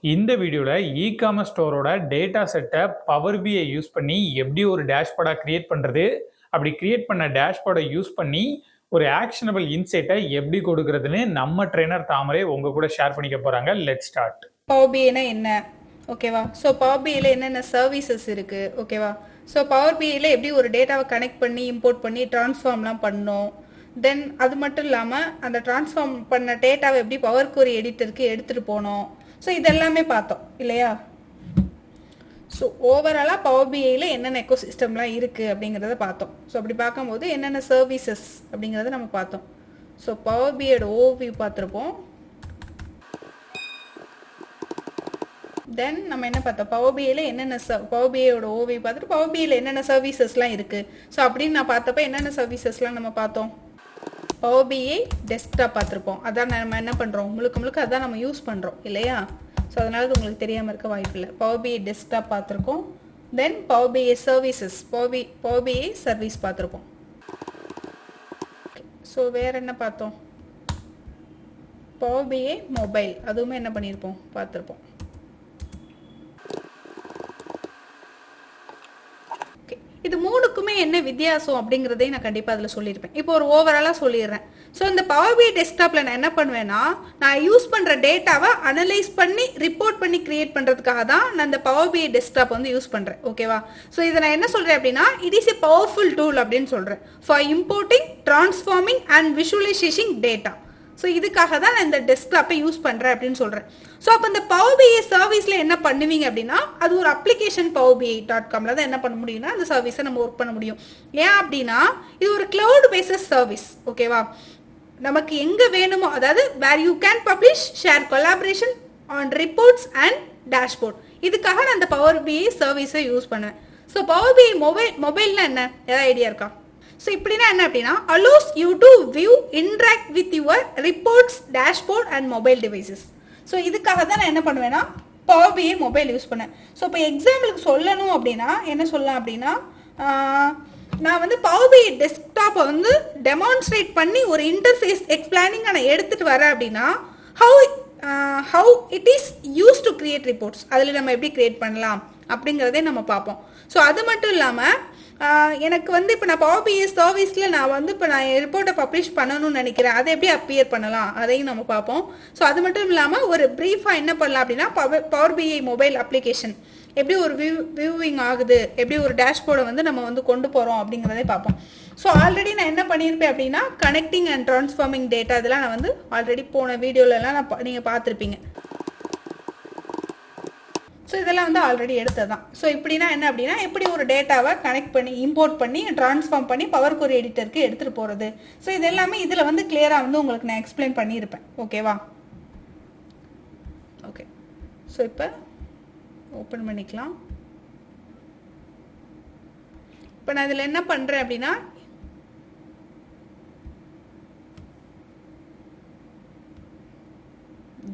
இந்த வீடியோல e-commerce ஸ்டோரோட data செட்டை பவர் பிஐ யூஸ் பண்ணி எப்படி ஒரு டேஷ்போர்டா கிரியேட் பண்றது, அப்படி கிரியேட் பண்ண டேஷ்போர்டை யூஸ் பண்ணி ஒரு ஆக்ஷனபிள் இன்சைட்டை எப்படி கொடுக்கறதுன்னு நம்ம ட்ரெய்னர் தாமரை உங்க கூட ஷேர் பண்ணிக்க போறாங்க. Let's start. பவர் பிஐனா என்ன, ஓகேவா? ஸோ பவர் பிஐல என்னென்ன சர்வீசஸ் இருக்கு, ஓகேவா? ஸோ பவர் பிஐல எப்படி ஒரு டேட்டாவை கனெக்ட் பண்ணி இம்போர்ட் பண்ணி டிரான்ஸ்ஃபார்ம்லாம் பண்ணோம். தென் அது மட்டும் இல்லாமல் அந்த டிரான்ஸ்ஃபார்ம் பண்ண டேட்டாவை எப்படி பவர் குவரி எடிட்டருக்கு எடுத்துகிட்டு போனோம். ஸோ இதெல்லாமே பார்த்தோம் இல்லையா? ஸோ ஓவராலாக பவர் பிஐயில் என்னென்ன எக்கோ சிஸ்டம்லாம் இருக்குது அப்படிங்கிறத பார்த்தோம். ஸோ அப்படி பார்க்கும்போது என்னென்ன சர்வீசஸ் அப்படிங்கிறத நம்ம பார்த்தோம். ஸோ பவர் பிஐயோட ஓவியூ பார்த்துருப்போம். தென் நம்ம என்ன பார்த்தோம், பவர் பிஐயில் என்னென்ன பவர் பிஐயோட ஓவியூ பார்த்துட்டு பவர் பிஐயில் என்னென்ன சர்வீசஸ்லாம் இருக்குது. ஸோ அப்படின்னு நான் பார்த்தப்ப என்னென்ன சர்வீசஸ்லாம் நம்ம பார்த்தோம். பவர் பிஐ டெஸ்க்டாப் பார்த்துருப்போம். அதான் நம்ம என்ன பண்ணுறோம், முழுக்க முழுக்க அதான் நம்ம யூஸ் பண்ணுறோம் இல்லையா? ஸோ அதனால அது உங்களுக்கு தெரியாமல் இருக்க வாய்ப்பு இல்லை. பவர் பிஐ டெஸ்க்டாப் பார்த்துருக்கோம். தென் பவர் பிஐ சர்வீசஸ், பவர் பிஐ சர்வீஸ் பார்த்துருப்போம். ஸோ வேறு என்ன பார்த்தோம், பவர் பிஐ மொபைல் அதுவுமே என்ன பண்ணியிருப்போம், பார்த்துருப்போம். இது மூணுக்குமே என்ன வித்தியாசம் அப்படிங்கிறதையும் நான் கண்டிப்பாக அதில் சொல்லியிருப்பேன். இப்போ ஒரு ஓவராலாக சொல்லிடுறேன். ஸோ இந்த பவர் பிஐ டெஸ்க்டாப்பில் நான் என்ன பண்ணுவேன்னா, நான் யூஸ் பண்ணுற டேட்டாவை அனலைஸ் பண்ணி ரிப்போர்ட் பண்ணி கிரியேட் பண்ணுறதுக்காக தான் நான் இந்த பவர் பிஐ டெஸ்க்டாப் வந்து யூஸ் பண்ணுறேன், ஓகேவா? ஸோ இதை நான் என்ன சொல்கிறேன் அப்படின்னா, it is a powerful tool அப்படின்னு சொல்கிறேன் for importing, transforming and visualisation data. So இதுக்காக தான் நான் இந்த டெஸ்க்டாப்பை யூஸ் பண்ணுறேன் அப்படின்னு சொல்கிறேன். ஸோ அப்போ இந்த பவர் பிஐ சர்வீஸில் என்ன பண்ணுவீங்க அப்படின்னா, அது ஒரு அப்ளிகேஷன் powerbi.comல தான் என்ன பண்ண முடியும்னா அந்த சர்வீஸை நம்ம ஒர்க் பண்ண முடியும். ஏன் அப்படின்னா இது ஒரு கிளவுட் பேஸஸ் சர்வீஸ், ஓகேவா? நமக்கு எங்கே வேணுமோ, அதாவது where you can publish, share, collaboration on reports and dashboard, இதுக்காக நான் அந்த பவர் பிஐ சர்வீஸை யூஸ் பண்ணுவேன். ஸோ பவர் பிஐ மொபைல்னா என்ன, ஏதாவது ஐடியா இருக்கா? ஸோ இப்படின்னா என்ன அப்படின்னா, allows you to view, interact with your reports, dashboard and mobile devices. So இதுக்காக தான் நான் என்ன பண்ணுவேன்னா பவர் பிஐ மொபைல் யூஸ் பண்ணேன். ஸோ இப்போ எக்ஸாம்பிளுக்கு சொல்லணும் அப்படின்னா என்ன சொல்லலாம் அப்படின்னா, நான் வந்து பவர் பிஐ டெஸ்க்டாப்பை வந்து டெமான்ஸ்ட்ரேட் பண்ணி ஒரு இன்டர்ஃபேஸ் எக்ஸ்பிளைனிங் நான் எடுத்துகிட்டு வரேன் அப்படின்னா, how it is use to create reports, அதில் நம்ம எப்படி கிரியேட் பண்ணலாம் அப்படிங்கிறதே நம்ம பார்ப்போம். ஸோ அது மட்டும் இல்லாமல் எனக்கு வந்து இப்போ நான் பவர் பிஐ சர்வீஸில் நான் வந்து இப்போ நான் ரிப்போர்ட்டை பப்ளிஷ் பண்ணணும்னு நினைக்கிறேன், அதை எப்படி அப்பியர் பண்ணலாம் அதையும் நம்ம பார்ப்போம். ஸோ அது மட்டும் இல்லாமல் ஒரு ப்ரீஃபாக என்ன பண்ணலாம் அப்படின்னா, பவர் பிஐ மொபைல் அப்ளிகேஷன் எப்படி ஒரு வியூவிங் ஆகுது, எப்படி ஒரு டேஷ்போர்டை வந்து நம்ம வந்து கொண்டு போகிறோம் அப்படிங்கிறதே பார்ப்போம். ஸோ ஆல்ரெடி நான் என்ன பண்ணியிருப்பேன் அப்படின்னா, கனெக்டிங் அண்ட் ட்ரான்ஸ்ஃபார்மிங் டேட்டா இதெல்லாம் நான் வந்து ஆல்ரெடி போன வீடியோலலாம் நீங்கள் பார்த்துருப்பீங்க. ஸோ இதெல்லாம் வந்து ஆல்ரெடி எடுத்தது தான். ஸோ இப்படின்னா என்ன அப்படின்னா, எப்படி ஒரு டேட்டாவை கனெக்ட் பண்ணி இம்போர்ட் பண்ணி ட்ரான்ஸ்ஃபார்ம் பண்ணி பவர் குவரி எடிட்டருக்கு எடுத்துகிட்டு போகிறது. ஸோ இது எல்லாமே இதில் வந்து கிளியராக வந்து உங்களுக்கு நான் எக்ஸ்பிளைன் பண்ணியிருப்பேன், ஓகேவா? ஓகே, ஸோ இப்போ ஓப்பன் பண்ணிக்கலாம். இப்போ நான் இதில் என்ன பண்ணுறேன் அப்படின்னா,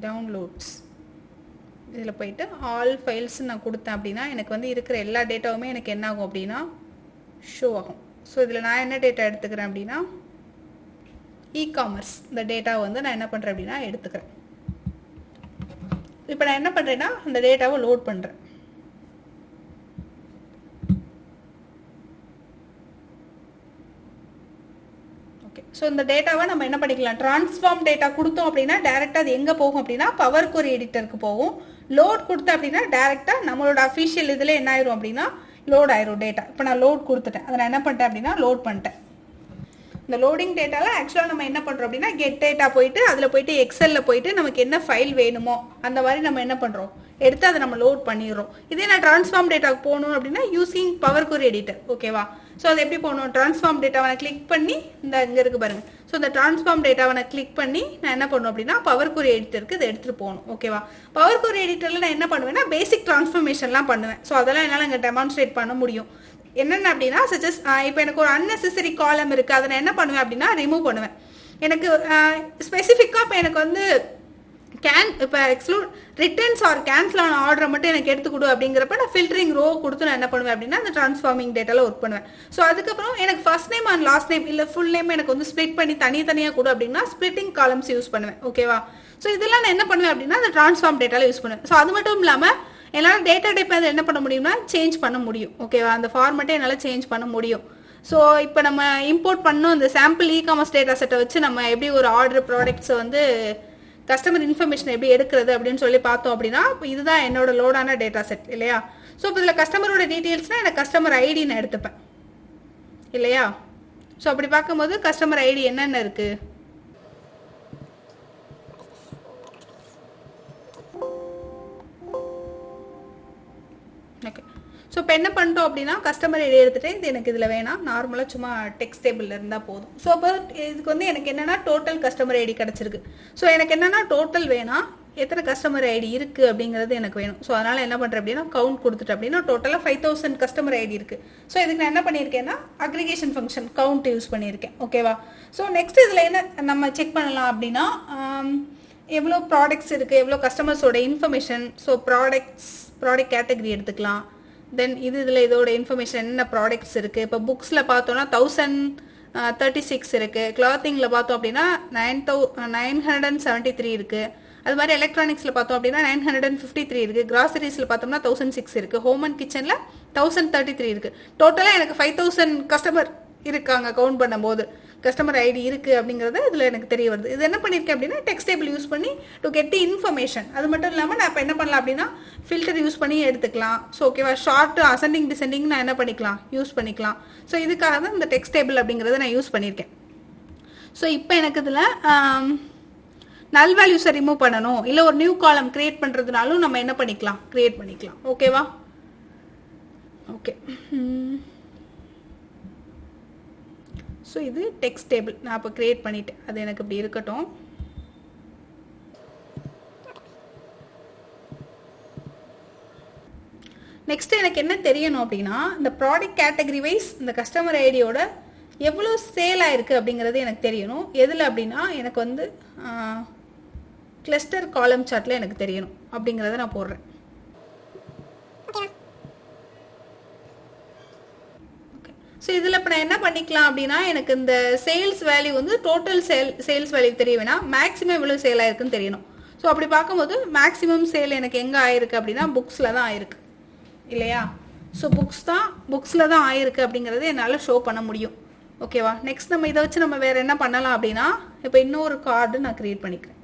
டவுன்லோட்ஸ் இதில் போயிட்டு ஆல் ஃபைல்ஸ் நான் கொடுத்தேன் அப்படின்னா எனக்கு வந்து இருக்கிற எல்லா டேட்டாவுமே எனக்கு என்ன ஆகும் அப்படின்னா ஷோ ஆகும். ஸோ இதில் நான் என்ன டேட்டா எடுத்துக்கிறேன் அப்படின்னா, இ-காமர்ஸ் இந்த டேட்டாவை வந்து நான் என்ன பண்ணுறேன் அப்படின்னா எடுத்துக்கிறேன். இப்போ நான் என்ன பண்ணுறேன்னா அந்த டேட்டாவை லோட் பண்ணுறேன். ஸோ இந்த டேட்டாவை நம்ம என்ன பண்ணிக்கலாம், ட்ரான்ஸ்ஃபார்ம் டேட்டா கொடுத்தோம் அப்படின்னா டேரெக்டாக அது எங்கே போகும் அப்படின்னா பவர் குவரி எடிட்டருக்கு போகும். லோட் கொடுத்தேன் அப்படின்னா டேரெக்டாக நம்மளோட அஃபிஷியல் இதில் என்ன ஆயிரும் அப்படின்னா லோட் ஆயிரும் டேட்டா. இப்போ நான் லோட் கொடுத்துட்டேன், அதை நான் என்ன பண்ணிட்டேன் அப்படின்னா லோட் பண்ணிட்டேன். இந்த லோடிங் டேட்டாவில் ஆக்சுவலாக நம்ம என்ன பண்ணுறோம் அப்படின்னா கெட் டேட்டா போயிட்டு அதில் போயிட்டு எக்ஸலில் போயிட்டு நமக்கு என்ன ஃபைல் வேணுமோ அந்த மாதிரி நம்ம என்ன பண்ணுறோம் எடுத்து அதை நம்ம லோட் பண்ணிடுறோம். இதே நான் ட்ரான்ஸ்ஃபார்ம் டேட்டாவுக்கு போகணும் அப்படின்னா யூசிங் பவர் குவரி எடிட்டர், ஓகேவா? ஸோ அது எப்படி போகணும், ட்ரான்ஸ்ஃபார்ம் டேட்டாவை நான் கிளிக் பண்ணி இந்த இங்கே இருக்குது பாருங்கள். ஸோ இந்த ட்ரான்ஸ்ஃபார்ம் டேட்டாவை நான் கிளிக் பண்ணி நான் என்ன பண்ணணும் அப்படின்னா பவர் குவரி எடிட்டருக்கு இதை எடுத்துகிட்டு போகணும், ஓகேவா? பவர் குவரி எடிட்டரில் நான் என்ன பண்ணுவேன்னா பேசிக் ட்ரான்ஸ்ஃபர்மேஷன்லாம் பண்ணுவேன். ஸோ அதெல்லாம் என்னால் இங்கே டெமான்ஸ்ட்ரேட் பண்ண முடியும். என்னென்ன அப்படின்னா சஜஸ் இப்போ எனக்கு ஒரு அன்னெசரி காலம் இருக்குது, அதை நான் என்ன பண்ணுவேன் அப்படின்னா ரிமூவ் பண்ணுவேன். எனக்கு ஸ்பெசிஃபிக்காக இப்போ எனக்கு வந்து இப்போ எக்ஸ்க்ளூட் ரிட்டர்ன்ஸ் ஆர் கேன்சல் ஆன ஆர்டரை மட்டும் எனக்கு எடுத்து கொடு அப்படிங்கிறப்ப நான் ஃபில்டரிங் ரோ கொடுத்து நான் என்ன பண்ணுவேன் அப்படின்னா அந்த ட்ரான்ஸ்ஃபார்மிங் டேட்டாவில் ஒர்க் பண்ணுவேன். ஸோ அதுக்கப்புறம் எனக்கு first name and last name இல்லை ஃபுல் நேம் எனக்கு வந்து ஸ்ப்ளிட் பண்ணி தனித்தனியாக கொடு அப்படின்னா ஸ்ப்ளிட்டிங் காலம்ஸ் யூஸ் பண்ணுவேன், ஓகேவா? ஸோ இதெல்லாம் நான் என்ன பண்ணுவேன் அப்படின்னா அந்த ட்ரான்ஸ்ஃபார்ம் டேட்டாவில் யூஸ் பண்ணுவேன். ஸோ அது மட்டும் இல்லாமல் என்னால் டேட்டா டைப் அதை என்ன பண்ண முடியும்னா சேஞ்ச் பண்ண முடியும். ஓகேவா, அந்த ஃபார்மேட்டை என்னால் சேஞ்ச் பண்ண முடியும். ஸோ இப்போ நம்ம இம்போர்ட் பண்ணோம் இந்த சாம்பிள் இகாமர்ஸ் டேட்டா செட்டை வச்சு நம்ம எப்படி ஒரு ஆர்டர் ப்ராடக்ட்ஸை வந்து கஸ்டமர் இன்ஃபர்மேஷன் எப்படி எடுக்கிறது அப்படின்னு சொல்லி பார்த்தோம் அப்படின்னா இதுதான் என்னோட லோடான டேட்டா செட் இல்லையா. ஸோ இப்போ இதில் கஸ்டமரோட டீட்டெயில்ஸ்னால் எனக்கு கஸ்டமர் ஐடி நான் எடுத்துப்பேன் இல்லையா. ஸோ அப்படி பார்க்கும்போது கஸ்டமர் ஐடி என்னென்ன இருக்குது, ஓகே. ஸோ இப்போ என்ன பண்ணிட்டோம் அப்படின்னா கஸ்டமர் ஐடி எடுத்துகிட்டு இது எனக்கு இதில் வேணாம், நார்மலாக சும்மா டெக்ஸ்ட் டேபிளில் இருந்தால் போதும். ஸோ அப்போ இதுக்கு வந்து எனக்கு என்னென்னா டோட்டல் கஸ்டமர் ஐடி கிடச்சிருக்கு. ஸோ எனக்கு என்னென்னா டோட்டல் வேணாம், எத்தனை கஸ்டமர் ஐடி இருக்குது அப்படிங்கிறது எனக்கு வேணும். ஸோ அதனால் என்ன பண்ணுறேன் அப்படின்னா கவுண்ட் கொடுத்துட்டு அப்படின்னா டோட்டலாக 5000 கஸ்டமர் ஐடி இருக்குது. ஸோ இதுக்கு நான் என்ன பண்ணியிருக்கேன்னா அக்ரிகேஷன் ஃபங்க்ஷன் கவுண்ட் யூஸ் பண்ணியிருக்கேன். ஓகேவா. ஸோ நெக்ஸ்ட் இதில் என்ன நம்ம செக் பண்ணலாம் அப்படின்னா எவ்வளோ ப்ராடக்ட்ஸ் இருக்குது, எவ்வளோ கஸ்டமர்ஸோட இன்ஃபர்மேஷன். ஸோ ப்ராடக்ட் கேட்டகரி எடுத்துக்கலாம். தென் இதில் இதோட இன்ஃபர்மேஷன் என்ன ப்ராடக்ட்ஸ் இருக்குது. இப்போ புக்ஸில் பார்த்தோன்னா 1036 இருக்குது. கிளாத்திங்கில் பார்த்தோம் அப்படின்னா 973 இருக்குது. அது மாதிரி எலக்ட்ரானிக்ஸில் பார்த்தோம் அப்படின்னா 953 இருக்குது. கிராசரிஸில் பார்த்தோம்னா 1006 இருக்குது. ஹோம் அண்ட் கிச்சனில் 1033 இருக்குது. டோட்டலாக எனக்கு 5000 கஸ்டமர் இருக்காங்க கவுண்ட் பண்ணும்போது. கஸ்டமர் ஐடி இருக்குது அப்படிங்கிறது இதில் எனக்கு தெரிய வருது. இது என்ன பண்ணியிருக்கேன் அப்படின்னா டெக்ஸ்ட் டேபிள் யூஸ் பண்ணி டு கெட் தி இன்ஃபர்மேஷன். அது மட்டும் இல்லாமல் நான் இப்போ என்ன பண்ணலாம் அப்படின்னா ஃபில்டர் யூஸ் பண்ணி எடுத்துக்கலாம். ஸோ ஓகேவா, ஷார்ட் அசெண்டிங் டிசெண்டிங் நான் என்ன பண்ணிக்கலாம் யூஸ் பண்ணிக்கலாம். ஸோ இதுக்காக தான் இந்த டெக்ஸ்ட் டேபிள் அப்படிங்கிறத நான் யூஸ் பண்ணியிருக்கேன். ஸோ இப்போ எனக்கு இதில் நல் வேல்யூஸை ரிமூவ் பண்ணணும், இல்லை ஒரு நியூ காலம் கிரியேட் பண்ணுறதுனாலும் நம்ம என்ன பண்ணிக்கலாம் கிரியேட் பண்ணிக்கலாம். ஓகேவா, ஓகே. ஸோ இது டெக்ஸ்ட் டேபிள் நான் இப்போ கிரியேட் பண்ணிட்டேன், அது எனக்கு இப்படி இருக்கட்டும். நெக்ஸ்ட் எனக்கு என்ன தெரியணும் அப்படின்னா இந்த ப்ராடக்ட் கேட்டகரி வைஸ் இந்த கஸ்டமர் ஐடியோட எவ்வளோ சேல் ஆயிருக்கு அப்படிங்கிறது எனக்கு தெரியணும். எதில் அப்படின்னா எனக்கு வந்து கிளஸ்டர் காலம் சார்ட்டில் எனக்கு தெரியணும் அப்படிங்கிறத நான் போடுறேன். ஸோ இதில் இப்போ நான் என்ன பண்ணிக்கலாம் அப்படின்னா எனக்கு இந்த சேல்ஸ் வேல்யூ வந்து டோட்டல் சேல்ஸ் வேல்யூ தெரிய வேணாம், மேக்ஸிமம் எவ்வளோ சேல் ஆயிருக்குன்னு தெரியணும். ஸோ அப்படி பார்க்கும்போது மேக்ஸிமம் சேல் எனக்கு எங்கே ஆயிருக்கு அப்படின்னா புக்ஸில் தான் ஆயிருக்கு இல்லையா. ஸோ புக்ஸில் தான் ஆயிருக்கு அப்படிங்கிறது என்னால் ஷோ பண்ண முடியும். ஓகேவா. நெக்ஸ்ட் நம்ம இதை வச்சு நம்ம வேறு என்ன பண்ணலாம் அப்படின்னா இப்போ இன்னொரு கார்டு நான் கிரியேட் பண்ணிக்கிறேன்.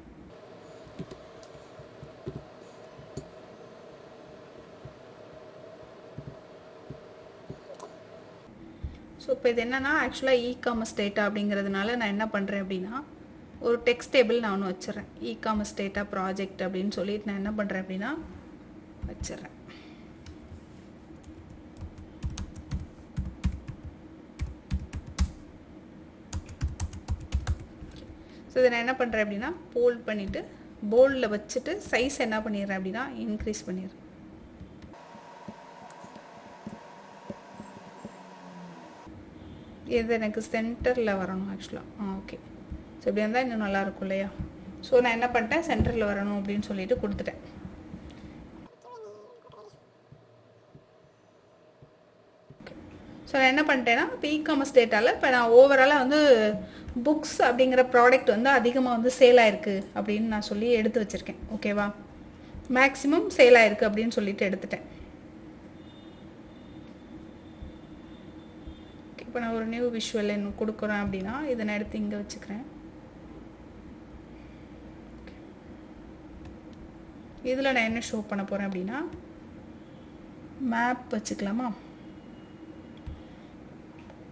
ஸோ இப்போ இது என்னன்னா ஆக்சுவலாக இகாமர்ஸ் டேட்டா அப்படிங்கிறதுனால நான் என்ன பண்ணுறேன் அப்படின்னா ஒரு டெக்ஸ்ட் டேபிள் நான் ஒன்று வச்சிடறேன். இகாமர்ஸ் டேட்டா ப்ராஜெக்ட் அப்படின்னு சொல்லிட்டு நான் என்ன பண்ணுறேன் அப்படின்னா வச்சிடறேன். ஸோ இதை நான் என்ன பண்ணுறேன் அப்படின்னா போல்ட் பண்ணிவிட்டு போல்டில் வச்சுட்டு சைஸ் என்ன பண்ணிடுறேன் அப்படின்னா இன்க்ரீஸ் பண்ணிடுறேன். இது எனக்கு சென்டரில் வரணும் ஆக்சுவலாக. ஓகே. ஸோ இப்படி இருந்தால் இன்னும் நல்லாயிருக்கும் இல்லையா. ஸோ நான் என்ன பண்ணிட்டேன் சென்டரில் வரணும் அப்படின்னு சொல்லிட்டு கொடுத்துட்டேன். ஸோ நான் என்ன பண்ணிட்டேன்னா இப்போ இகாமர்ஸ் டேட்டாவில் இப்போ நான் ஓவராலாக வந்து புக்ஸ் அப்படிங்கிற ப்ராடக்ட் வந்து அதிகமாக வந்து சேல் ஆயிருக்கு அப்படின்னு நான் சொல்லி எடுத்து வச்சுருக்கேன். ஓகேவா. மேக்ஸிமம் சேல் ஆயிருக்கு அப்படின்னு சொல்லிட்டு எடுத்துட்டேன். இப்போ நான் ஒரு நியூ விஷுவல் என்ன கொடுக்குறேன் அப்படின்னா இதை நான் எடுத்து இங்கே வச்சுக்கிறேன். இதில் நான் என்ன ஷோ பண்ண போகிறேன் அப்படின்னா மேப் வச்சுக்கலாமா.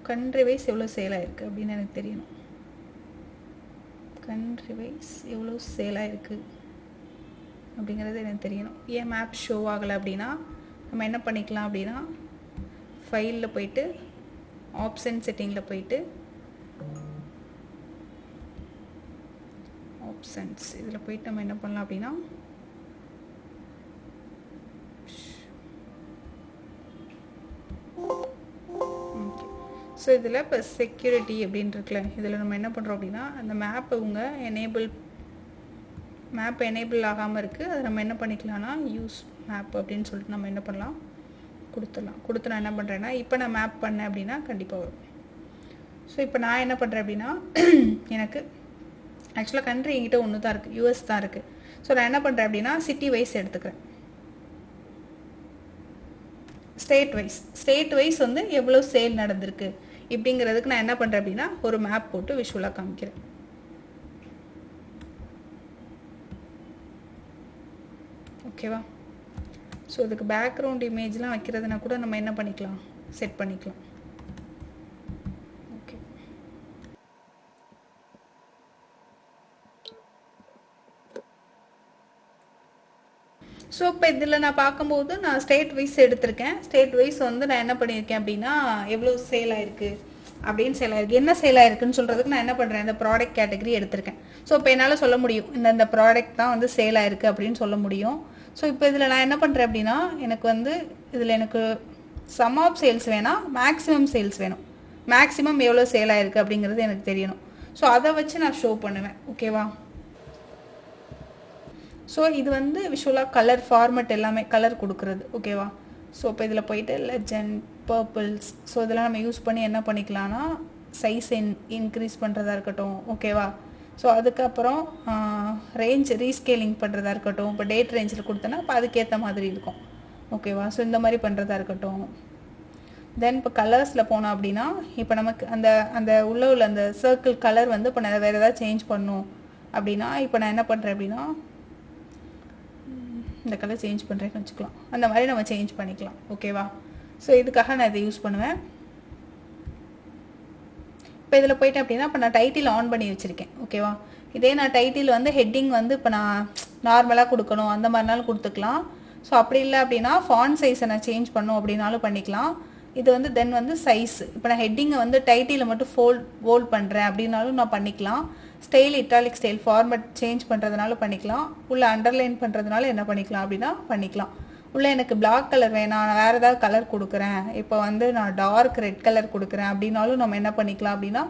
கண்ட்ரி வைஸ் எவ்வளோ சேல் ஆயிருக்கு அப்படின்னு எனக்கு தெரியணும். கண்ட்ரி வைஸ் எவ்வளோ சேல் ஆயிருக்கு அப்படிங்கிறது எனக்கு தெரியணும். ஏன் மேப் ஷோ ஆகலை அப்படின்னா நம்ம என்ன பண்ணிக்கலாம் அப்படின்னா ஃபைலில் போயிட்டு ஆப்ஷன் செட்டிங்கில் போயிட்டு ஆப்ஷன்ஸ் இதில் போயிட்டு நம்ம என்ன பண்ணலாம் அப்படின்னா ஸோ இதில் இப்போ செக்யூரிட்டி அப்படின்னு இருக்குல்ல, இதில் நம்ம என்ன பண்ணுறோம் அப்படின்னா அந்த மேப் இவங்க மேப் எனேபிள் ஆகாமல் இருக்குது. அதை நம்ம என்ன பண்ணிக்கலாம்னா யூஸ் மேப் அப்படின்னு சொல்லிட்டு நம்ம என்ன பண்ணலாம் கொடுத்துடலாம். கொடுத்து நான் என்ன பண்ணுறேன்னா இப்போ நான் மேப் பண்ணேன் அப்படின்னா கண்டிப்பாக வரும். ஸோ இப்போ நான் என்ன பண்ணுறேன் அப்படின்னா எனக்கு ஆக்சுவலாக கண்ட்ரி என்கிட்ட ஒன்று தான் இருக்குது, யூஎஸ் தான் இருக்குது. ஸோ நான் என்ன பண்ணுறேன் அப்படின்னா சிட்டி வைஸ் எடுத்துக்கிறேன். ஸ்டேட் வைஸ் வந்து எவ்வளோ சேல் நடந்திருக்கு இப்படிங்கிறதுக்கு நான் என்ன பண்ணுறேன் அப்படின்னா ஒரு மேப் போட்டு விஷுவலாக காமிக்கிறேன். ஓகேவா? ஸோ இதுக்கு பேக்ரவுண்ட் இமேஜ்லாம் வைக்கிறதுனா கூட நம்ம என்ன பண்ணிக்கலாம், செட் பண்ணிக்கலாம். ஓகே, ஸோ இப்போ இதில் நான் பார்க்கும்போது நான் ஸ்டேட் வைஸ் எடுத்திருக்கேன். ஸ்டேட் வைஸ் வந்து நான் என்ன பண்ணியிருக்கேன் அப்படின்னா எவ்வளோ சேல் ஆயிருக்கு அப்படின்னு சேல் ஆயிருக்கு, என்ன சேல் ஆயிருக்குன்னு சொல்கிறதுக்கு நான் என்ன பண்ணுறேன், இந்த ப்ராடக்ட் கேட்டகரி எடுத்திருக்கேன். ஸோ இப்போ என்னால் சொல்ல முடியும் இந்த ப்ராடக்ட் தான் வந்து சேல் ஆயிருக்கு அப்படின்னு சொல்ல முடியும். ஸோ இப்போ இதில் நான் என்ன பண்ணுறேன் அப்படின்னா எனக்கு வந்து இதில் எனக்கு சம் ஆஃப் சேல்ஸ் வேணாம், மேக்ஸிமம் சேல்ஸ் வேணும். மேக்ஸிமம் எவ்வளோ சேல் ஆயிருக்கு அப்படிங்கிறது எனக்கு தெரியணும். ஸோ அதை வச்சு நான் ஷோ பண்ணுவேன். ஓகேவா? ஸோ இது வந்து விஷுவலாக கலர் ஃபார்மெட் எல்லாமே கலர் கொடுக்குறது. ஓகேவா? ஸோ இப்போ இதில் போயிட்டு லெஜண்ட், பர்பிள்ஸ், ஸோ இதெல்லாம் நம்ம யூஸ் பண்ணி என்ன பண்ணிக்கலாம்னா சைஸ் இன்க்ரீஸ் பண்ணுறதா இருக்கட்டும். ஓகேவா? ஸோ அதுக்கப்புறம் ரேஞ்ச் ரீஸ்கேலிங் பண்ணுறதா இருக்கட்டும். இப்போ டேட் ரேஞ்சில் கொடுத்தோன்னா இப்போ அதுக்கேற்ற மாதிரி இருக்கும். ஓகேவா? ஸோ இந்த மாதிரி பண்ணுறதா இருக்கட்டும். தென் இப்போ கலர்ஸில் போனோம் அப்படின்னா இப்போ நமக்கு அந்த அந்த உள்ள அந்த சர்க்கிள் கலர் வந்து இப்போ நான் வேறு ஏதாவது சேஞ்ச் பண்ணும் அப்படின்னா இப்போ நான் என்ன பண்ணுறேன் அப்படின்னா இந்த கலர் சேஞ்ச் பண்ணுறேன்னு வச்சுக்கலாம். அந்த மாதிரி நம்ம சேஞ்ச் பண்ணிக்கலாம். ஓகேவா? ஸோ இதுக்காக நான் இதை யூஸ் பண்ணுவேன். இப்போ இதில் போயிட்டேன் அப்படின்னா இப்போ நான் டைட்டில் ஆன் பண்ணி வச்சுருக்கேன். ஓகேவா? இதே நான் டைட்டில் வந்து ஹெட்டிங் வந்து இப்போ நான் நார்மலாக கொடுக்கணும் அந்த மாதிரினாலும் கொடுத்துக்கலாம். ஸோ அப்படி இல்லை அப்படின்னா ஃபாண்ட் சைஸை நான் சேஞ்ச் பண்ணணும் அப்படின்னாலும் பண்ணிக்கலாம். இது வந்து தென் வந்து சைஸ் இப்போ நான் ஹெட்டிங்கை வந்து டைட்டில் மட்டும் ஃபோல்ட் பண்ணுறேன் அப்படின்னாலும் நான் பண்ணிக்கலாம். Style italic style format change பண்ணுறதுனால பண்ணிக்கலாம். உள்ள அண்டர்லைன் பண்ணுறதுனால என்ன பண்ணிக்கலாம் அப்படின்னா பண்ணிக்கலாம். உள்ளே எனக்கு பிளாக் கலர் வேணாம், நான் வேறு ஏதாவது கலர் கொடுக்குறேன், இப்போ வந்து நான் டார்க் ரெட் கலர் கொடுக்குறேன் அப்படின்னாலும் நம்ம என்ன பண்ணிக்கலாம் அப்படின்னா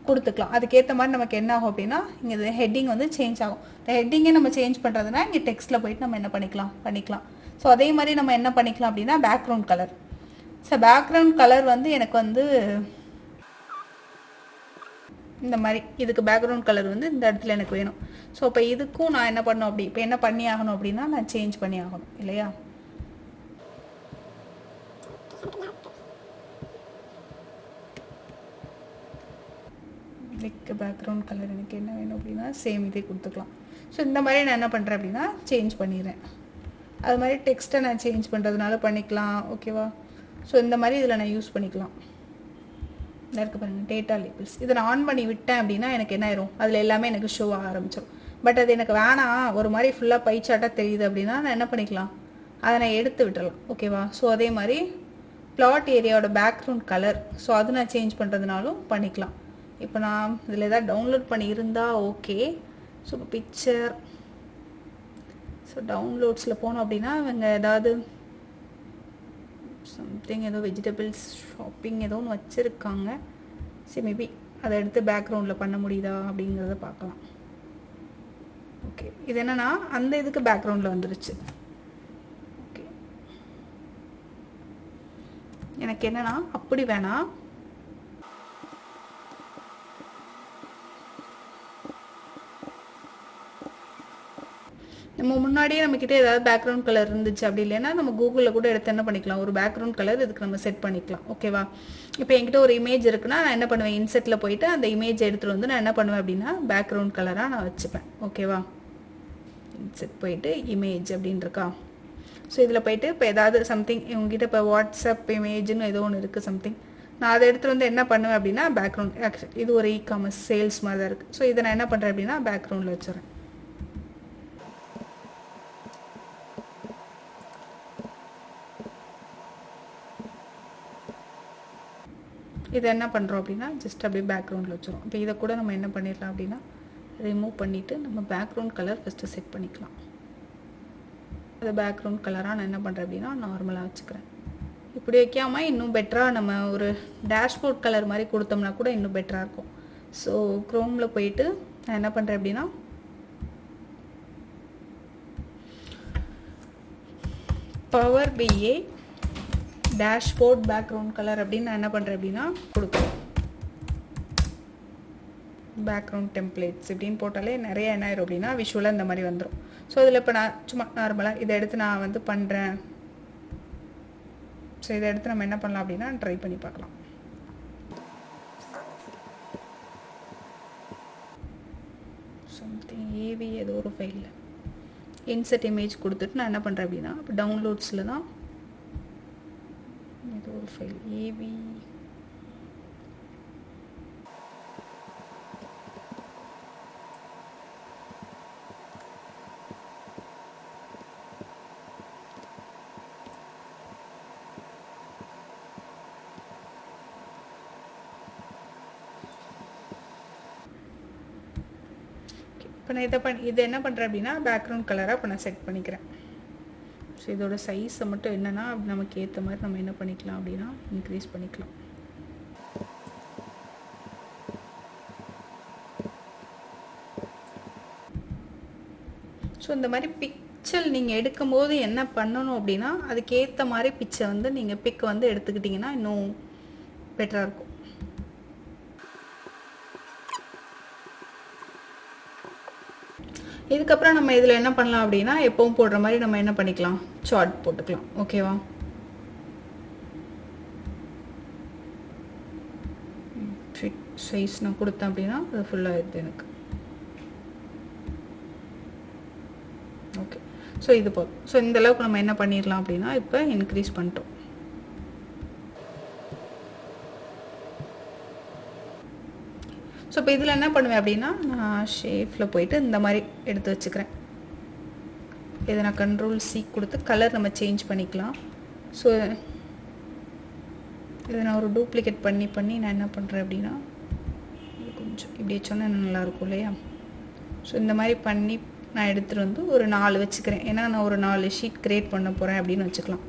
கொடுத்துக்கலாம். அதுக்கேற்ற மாதிரி நமக்கு என்ன ஆகும் அப்படின்னா இங்கே இது ஹெட்டிங் வந்து சேஞ்ச் ஆகும். இந்த ஹெட்டிங்கே நம்ம சேஞ்ச் பண்ணுறதுனா இங்கே டெக்ஸ்ட்டில் போயிட்டு நம்ம என்ன பண்ணிக்கலாம். ஸோ அதே மாதிரி நம்ம என்ன பண்ணிக்கலாம் அப்படின்னா background colour. So background colour வந்து எனக்கு வந்து இந்த மாதிரி இதுக்கு பேக்ரவுண்ட் கலர் வந்து இந்த இடத்துல எனக்கு வேணும். ஸோ இப்போ இதுக்கும் நான் என்ன பண்ணணும் அப்படி இப்போ என்ன பண்ணி ஆகணும் அப்படின்னா நான் சேஞ்ச் பண்ணி ஆகணும் இல்லையா? இதுக்கு பேக்ரவுண்ட் கலர் எனக்கு என்ன வேணும் அப்படின்னா சேம் இதே கொடுத்துக்கலாம். ஸோ இந்த மாதிரி நான் என்ன பண்ணுறேன் அப்படின்னா சேஞ்ச் பண்ணிடுறேன். அது மாதிரி டெக்ஸ்ட்டை நான் சேஞ்ச் பண்ணுறதுனால பண்ணிக்கலாம். ஓகேவா? ஸோ இந்த மாதிரி இதில் நான் யூஸ் பண்ணிக்கலாம். இருக்கு பாருங்கள் டேட்டா லேபிள்ஸ். இதை நான் ஆன் பண்ணி விட்டேன் அப்படின்னா எனக்கு என்ன ஆயிரும், அதில் எல்லாமே எனக்கு ஷோ ஆக ஆரம்பிச்சிடும். பட் அது எனக்கு வேணாம், ஒரு மாதிரி ஃபுல்லாக பைச்சாட்டாக தெரியுது அப்படின்னா நான் என்ன பண்ணிக்கலாம், அதை நான் எடுத்து விட்டுறலாம். ஓகேவா? ஸோ அதே மாதிரி பிளாட் ஏரியாவோட பேக்ரவுண்ட் கலர், ஸோ அது நான் சேஞ்ச் பண்ணுறதுனாலும் பண்ணிக்கலாம். இப்போ நான் இதில் எதாவது டவுன்லோட் பண்ணி இருந்தால் ஓகே. ஸோ இப்போ பிக்சர், ஸோ டவுன்லோட்ஸில் போனோம் அப்படின்னா இவங்க ஏதாவது சம்திங் ஏதோ வெஜிடபிள்ஸ் ஷாப்பிங் ஏதோ ஒன்று வச்சுருக்காங்க. சரி மேபி அதை எடுத்து பேக்ரவுண்டில் பண்ண முடியுதா அப்படிங்கிறத பார்க்கலாம். ஓகே, இது என்னென்னா அந்த இதுக்கு பேக்ரவுண்டில் வந்துருச்சு. ஓகே, எனக்கு என்னென்னா அப்படி வேணாம், நம்ம முன்னாடியே நம்மக்கிட்ட ஏதாவது பேக்ரவுண்ட் கலர் இருந்துச்சு அப்படி இல்லைன்னா நம்ம கூகுளில் கூட எடுத்து என்ன பண்ணிக்கலாம், ஒரு பேக்ரவுண்ட் கலர் இதுக்கு நம்ம செட் பண்ணிக்கலாம். ஓகேவா? இப்போ என்கிட்ட ஒரு இமேஜ் இருக்குன்னா நான் என்ன பண்ணுவேன், இன்செட்டில் போயிட்டு அந்த இமேஜ் எடுத்துகிட்டு வந்து நான் என்ன பண்ணுவேன் அப்படின்னா பேக்ரவுண்ட் கலராக நான் வச்சுப்பேன். ஓகேவா? இன்செட் போயிட்டு இமேஜ் அப்படின்னு இருக்கா. ஸோ இதில் போயிட்டு இப்போ ஏதாவது சம்திங் இவங்ககிட்ட இப்போ வாட்ஸ்அப் இமேஜ்னு ஏதோ ஒன்று இருக்குது சம்திங், நான் அதை எடுத்துகிட்டு வந்து என்ன பண்ணுவேன் அப்படின்னா பேக்ரவுண்ட், இது ஒரு இ-காமர்ஸ் சேல்ஸ் மாதிரி தான் இருக்குது. ஸோ இதை நான் என்ன பண்ணுறேன் அப்படின்னா பேக்ரவுண்டில் வச்சுறேன். இதை என்ன பண்ணுறோம் அப்படின்னா ஜஸ்ட் அப்படியே பேக்ரவுண்டில் வச்சுரும். இப்போ இதை கூட நம்ம என்ன பண்ணிடலாம் அப்படின்னா ரிமூவ் பண்ணிவிட்டு நம்ம பேக்ரவுண்ட் கலர் ஃபஸ்ட்டு செட் பண்ணிக்கலாம். அதை பேக்ரவுண்ட் கலராக நான் என்ன பண்ணுறேன் அப்படின்னா நார்மலாக வச்சுக்கிறேன். இப்படி வைக்காமல் இன்னும் பெட்டராக நம்ம ஒரு டேஷ்போர்ட் கலர் மாதிரி கொடுத்தோம்னா கூட இன்னும் பெட்டராக இருக்கும். ஸோ க்ரோமில் போயிட்டு நான் என்ன பண்ணுறேன் அப்படின்னா power BA dashboard background colour அப்படின்னு நான் என்ன பண்ணுறேன் அப்படின்னா கொடுக்குறேன். பேக்ரவுண்ட் டெம்ப்ளேட்ஸ் இப்படின்னு போட்டாலே நிறைய என்ன ஆயிரும் அப்படின்னா விஷுவலாக இந்த மாதிரி வந்துடும். ஸோ இதில் இப்போ நான் சும்மா நார்மலாக இதை எடுத்து நான் வந்து பண்ணுறேன். ஸோ இதை எடுத்து நம்ம என்ன பண்ணலாம் அப்படின்னா ட்ரை பண்ணி பார்க்கலாம். சம்திங் ஏவி ஏதோ ஒரு ஃபைலில் இன்செர்ட் இமேஜ் கொடுத்துட்டு நான் என்ன பண்ணுறேன் அப்படின்னா இப்போ டவுன்லோட்ஸில் தான் ஏதோ ஒரு ஃபைல் ஏவி இப்போ நான் இதை என்ன பண்ணுறேன் அப்படின்னா பேக்ரவுண்ட் கலராக இப்போ நான் செட் பண்ணிக்கிறேன். ஸோ இதோட சைஸை மட்டும் என்னென்னா நமக்கு ஏற்ற மாதிரி நம்ம என்ன பண்ணிக்கலாம் அப்படின்னா இன்க்ரீஸ் பண்ணிக்கலாம். ஸோ இந்த மாதிரி பிக்சர் நீங்கள் எடுக்கும்போது என்ன பண்ணணும் அப்படின்னா அதுக்கேற்ற மாதிரி பிக்சை வந்து நீங்கள் பிக் வந்து எடுத்துக்கிட்டிங்கன்னா இன்னும் பெட்டராக இருக்கும். இதுக்கப்புறம் நம்ம இதில் என்ன பண்ணலாம் அப்படின்னா எப்பவும் போடுற மாதிரி நம்ம என்ன பண்ணிக்கலாம் சார்ட் போட்டுக்கலாம். ஓகேவா? ஃபிட் சைஸ் நான் கொடுத்தேன் அப்படின்னா அது ஃபுல்லாக இருக்குது எனக்கு. ஓகே, ஸோ இது போதும். ஸோ இந்த அளவுக்கு நம்ம என்ன பண்ணிடலாம் அப்படின்னா இப்போ இன்க்ரீஸ் பண்ணிட்டோம். ஸோ இப்போ இதில் என்ன பண்ணுவேன் அப்படின்னா நான் ஷேப்பில் போயிட்டு இந்த மாதிரி எடுத்து வச்சுக்கிறேன். இதை நான் Ctrl+C கொடுத்து கலர் நம்ம சேஞ்ச் பண்ணிக்கலாம். ஸோ இதை நான் ஒரு டூப்ளிகேட் பண்ணி நான் என்ன பண்ணுறேன் அப்படின்னா கொஞ்சம் இப்படி வச்சோன்னா நல்லாயிருக்கும் இல்லையா? ஸோ இந்த மாதிரி பண்ணி நான் எடுத்துகிட்டு வந்து ஒரு 4 வச்சுக்கிறேன். ஏன்னா நான் ஒரு 4 ஷீட் க்ரியேட் பண்ண போகிறேன் அப்படின்னு வச்சுக்கலாம்.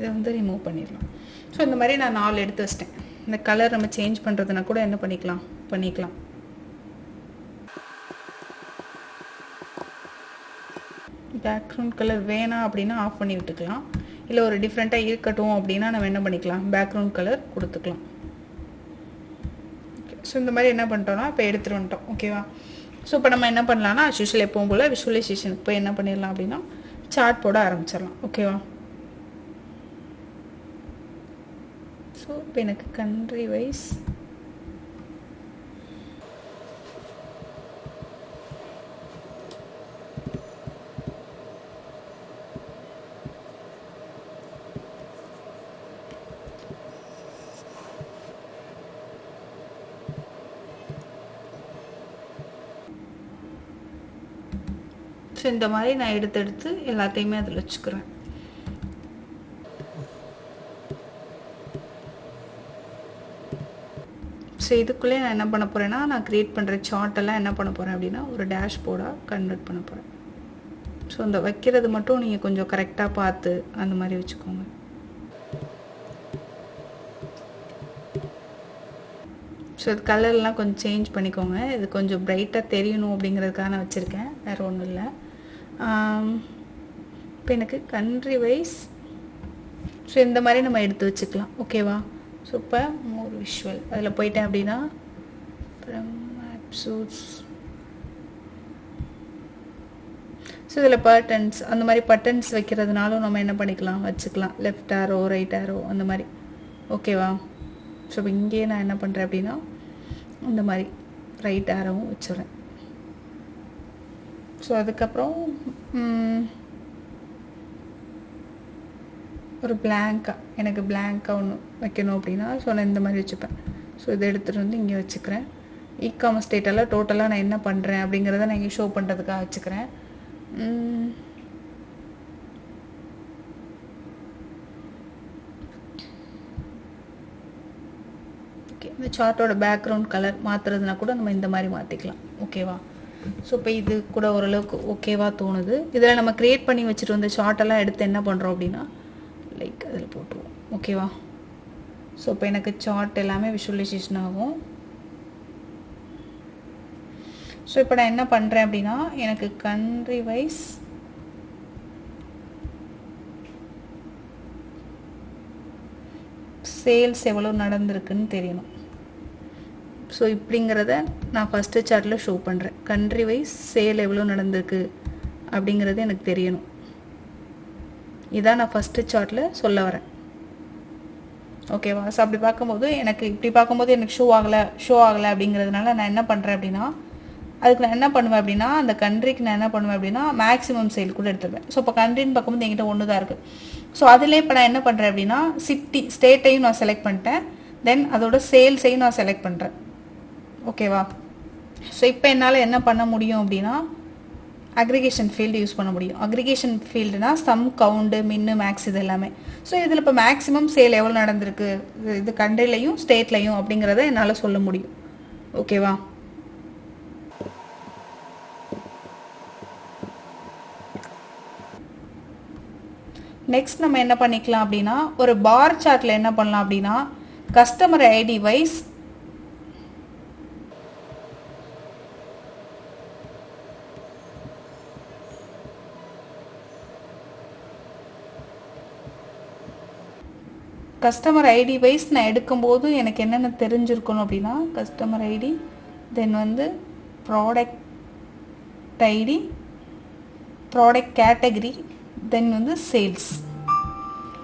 இதை வந்து ரிமூவ் பண்ணிடலாம். ஸோ இந்த மாதிரி நான் 4 எடுத்து வச்சிட்டேன். இந்த கலர் நம்ம சேஞ்ச் பண்ணுறதுனா கூட என்ன பண்ணிக்கலாம். பேக்ரவுண்ட் கலர் வேணாம் அப்படின்னா ஆஃப் பண்ணி விட்டுக்கலாம். இல்லை ஒரு டிஃப்ரெண்ட்டாக இருக்கட்டும் அப்படின்னா நம்ம என்ன பண்ணிக்கலாம் பேக்ரவுண்ட் கலர் கொடுத்துக்கலாம். ஸோ இந்த மாதிரி என்ன பண்ணிட்டோம்னா இப்போ எடுத்துகிட்டு வந்துட்டோம். ஓகேவா? ஸோ இப்போ நம்ம என்ன பண்ணலாம்னா யூஷுவல் எப்பவும் போல் விஷுவலைசேஷனுக்கு போய் என்ன பண்ணிடலாம் அப்படின்னா சார்ட் போட ஆரம்பிச்சிடலாம். ஓகேவா? ஸோ இப்போ எனக்கு கண்ட்ரி வைஸ் ஸோ இந்த மாதிரி நான் எடுத்து எல்லாத்தையுமே அதில் வச்சுக்கிறேன். ஸோ இதுக்குள்ளே நான் என்ன பண்ண போகிறேன்னா நான் க்ரியேட் பண்ணுற சார்ட்டெல்லாம் என்ன பண்ண போகிறேன் அப்படின்னா ஒரு டேஷ்போர்டாக கன்வெர்ட் பண்ண போகிறேன். ஸோ இந்த வைக்கிறது மட்டும் நீங்கள் கொஞ்சம் கரெக்டாக பார்த்து அந்த மாதிரி வச்சுக்கோங்க. ஸோ இது கலர்லாம் கொஞ்சம் சேஞ்ச் பண்ணிக்கோங்க. இது கொஞ்சம் பிரைட்டாக தெரியணும் அப்படிங்கிறதுக்காக நான் வச்சுருக்கேன், வேறு ஒன்றும் இல்லை. இப்போ எனக்கு கண்ட்ரி வைஸ் ஸோ இந்த மாதிரி நம்ம எடுத்து வச்சுக்கலாம். ஓகேவா? ஸோ இப்போ மோர் விஷுவல் அதில் போயிட்டேன் அப்படின்னா ஸோ இதில் பட்டன்ஸ் அந்த மாதிரி பட்டன்ஸ் வைக்கிறதுனாலும் நம்ம என்ன பண்ணிக்கலாம் வச்சுக்கலாம். லெஃப்ட் ஆரோ ரைட் ஆரோ அந்த மாதிரி. ஓகேவா? ஸோ இப்போ இங்கேயே நான் என்ன பண்ணுறேன் அப்படின்னா இந்த மாதிரி ரைட் ஆரோவும் வச்சுறேன். ஸோ அதுக்கப்புறம் ஒரு எனக்கு பிளாங்காக ஒன்று வைக்கணும் அப்படின்னா ஸோ நான் இந்த மாதிரி வச்சுப்பேன். ஸோ இதை எடுத்துகிட்டு வந்து இங்கே வச்சுக்கிறேன். இகாமர்ஸ் டேட்டாவில் டோட்டலாக நான் என்ன பண்ணுறேன் அப்படிங்கிறத நான் இங்கே ஷோ பண்ணுறதுக்காக வச்சுக்கிறேன். ஓகே, இந்த சார்ட்டோட பேக்ரவுண்ட் கலர் மாற்றுறதுனா கூட நம்ம இந்த மாதிரி மாற்றிக்கலாம். ஓகேவா? ஸோ இப்போ இது கூட ஓரளவுக்கு ஓகேவாக தோணுது. இதில் நம்ம க்ரியேட் பண்ணி வச்சுட்டு வந்த சார்ட்டெல்லாம் எடுத்து என்ன பண்ணுறோம் அப்படின்னா லைக் அதில் போட்டுருவோம். ஓகேவா? ஸோ இப்போ எனக்கு சார்ட் எல்லாமே விஷுவலைசேஷன் ஆகும். ஸோ இப்போ நான் என்ன பண்ணுறேன் அப்படின்னா எனக்கு கண்ட்ரி வைஸ் சேல்ஸ் எவ்வளோ நடந்திருக்குன்னு தெரியணும். ஸோ இப்படிங்கிறத நான் ஃபஸ்ட்டு சார்ட்டில் ஷோ பண்ணுறேன். கண்ட்ரி வைஸ் சேல் எவ்வளோ நடந்திருக்கு அப்படிங்கிறது எனக்கு தெரியணும். இதான் நான் ஃபஸ்ட்டு சார்ட்டில் சொல்ல வரேன். ஓகேவா? ஸோ அப்படி பார்க்கும்போது இப்படி பார்க்கும்போது எனக்கு ஷோ ஆகலை அப்படிங்கிறதுனால நான் என்ன பண்ணுறேன் அப்படின்னா, அதுக்கு நான் என்ன பண்ணுவேன் அப்படின்னா, அந்த கண்ட்ரிக்கு நான் என்ன பண்ணுவேன் அப்படின்னா மேக்ஸிமம் சேல் கூட எடுத்துருவேன். ஸோ இப்போ கண்ட்ரின்னு பார்க்கும்போது என்கிட்ட ஒன்று தான் இருக்குது. ஸோ அதிலே இப்போ நான் என்ன பண்ணுறேன் அப்படின்னா, ஸ்டேட்டையும் நான் செலக்ட் பண்ணிட்டேன், தென் அதோட சேல்ஸையும் நான் செலக்ட் பண்ணுறேன். ஓகேவா? ஸோ இப்போ என்னால் என்ன பண்ண முடியும் அப்படின்னா, அக்ரிகேஷன் ஃபீல்டு யூஸ் பண்ண முடியும். அக்ரிகேஷன் ஃபீல்டுனா சம், கவுண்டு, மின்னு, மேக்ஸ் இது எல்லாமே. ஸோ இதில் இப்போ மேக்ஸிமம் சேல் எவ்வளோ நடந்திருக்கு, இது கண்ட்ரிலையும் ஸ்டேட்லையும் அப்படிங்கிறத என்னால் சொல்ல முடியும். ஓகேவா? நெக்ஸ்ட் நம்ம என்ன பண்ணிக்கலாம் அப்படின்னா, ஒரு பார் சார்ட்டில் என்ன பண்ணலாம் அப்படின்னா, கஸ்டமர் ஐடி வைஸ் நான் எடுக்கும்போது எனக்கு என்னென்ன தெரிஞ்சிருக்கணும் அப்படின்னா, கஸ்டமர் ஐடி, தென் வந்து ப்ராடக்ட் ஐடி, ப்ராடக்ட் கேட்டகரி, தென் வந்து சேல்ஸ்,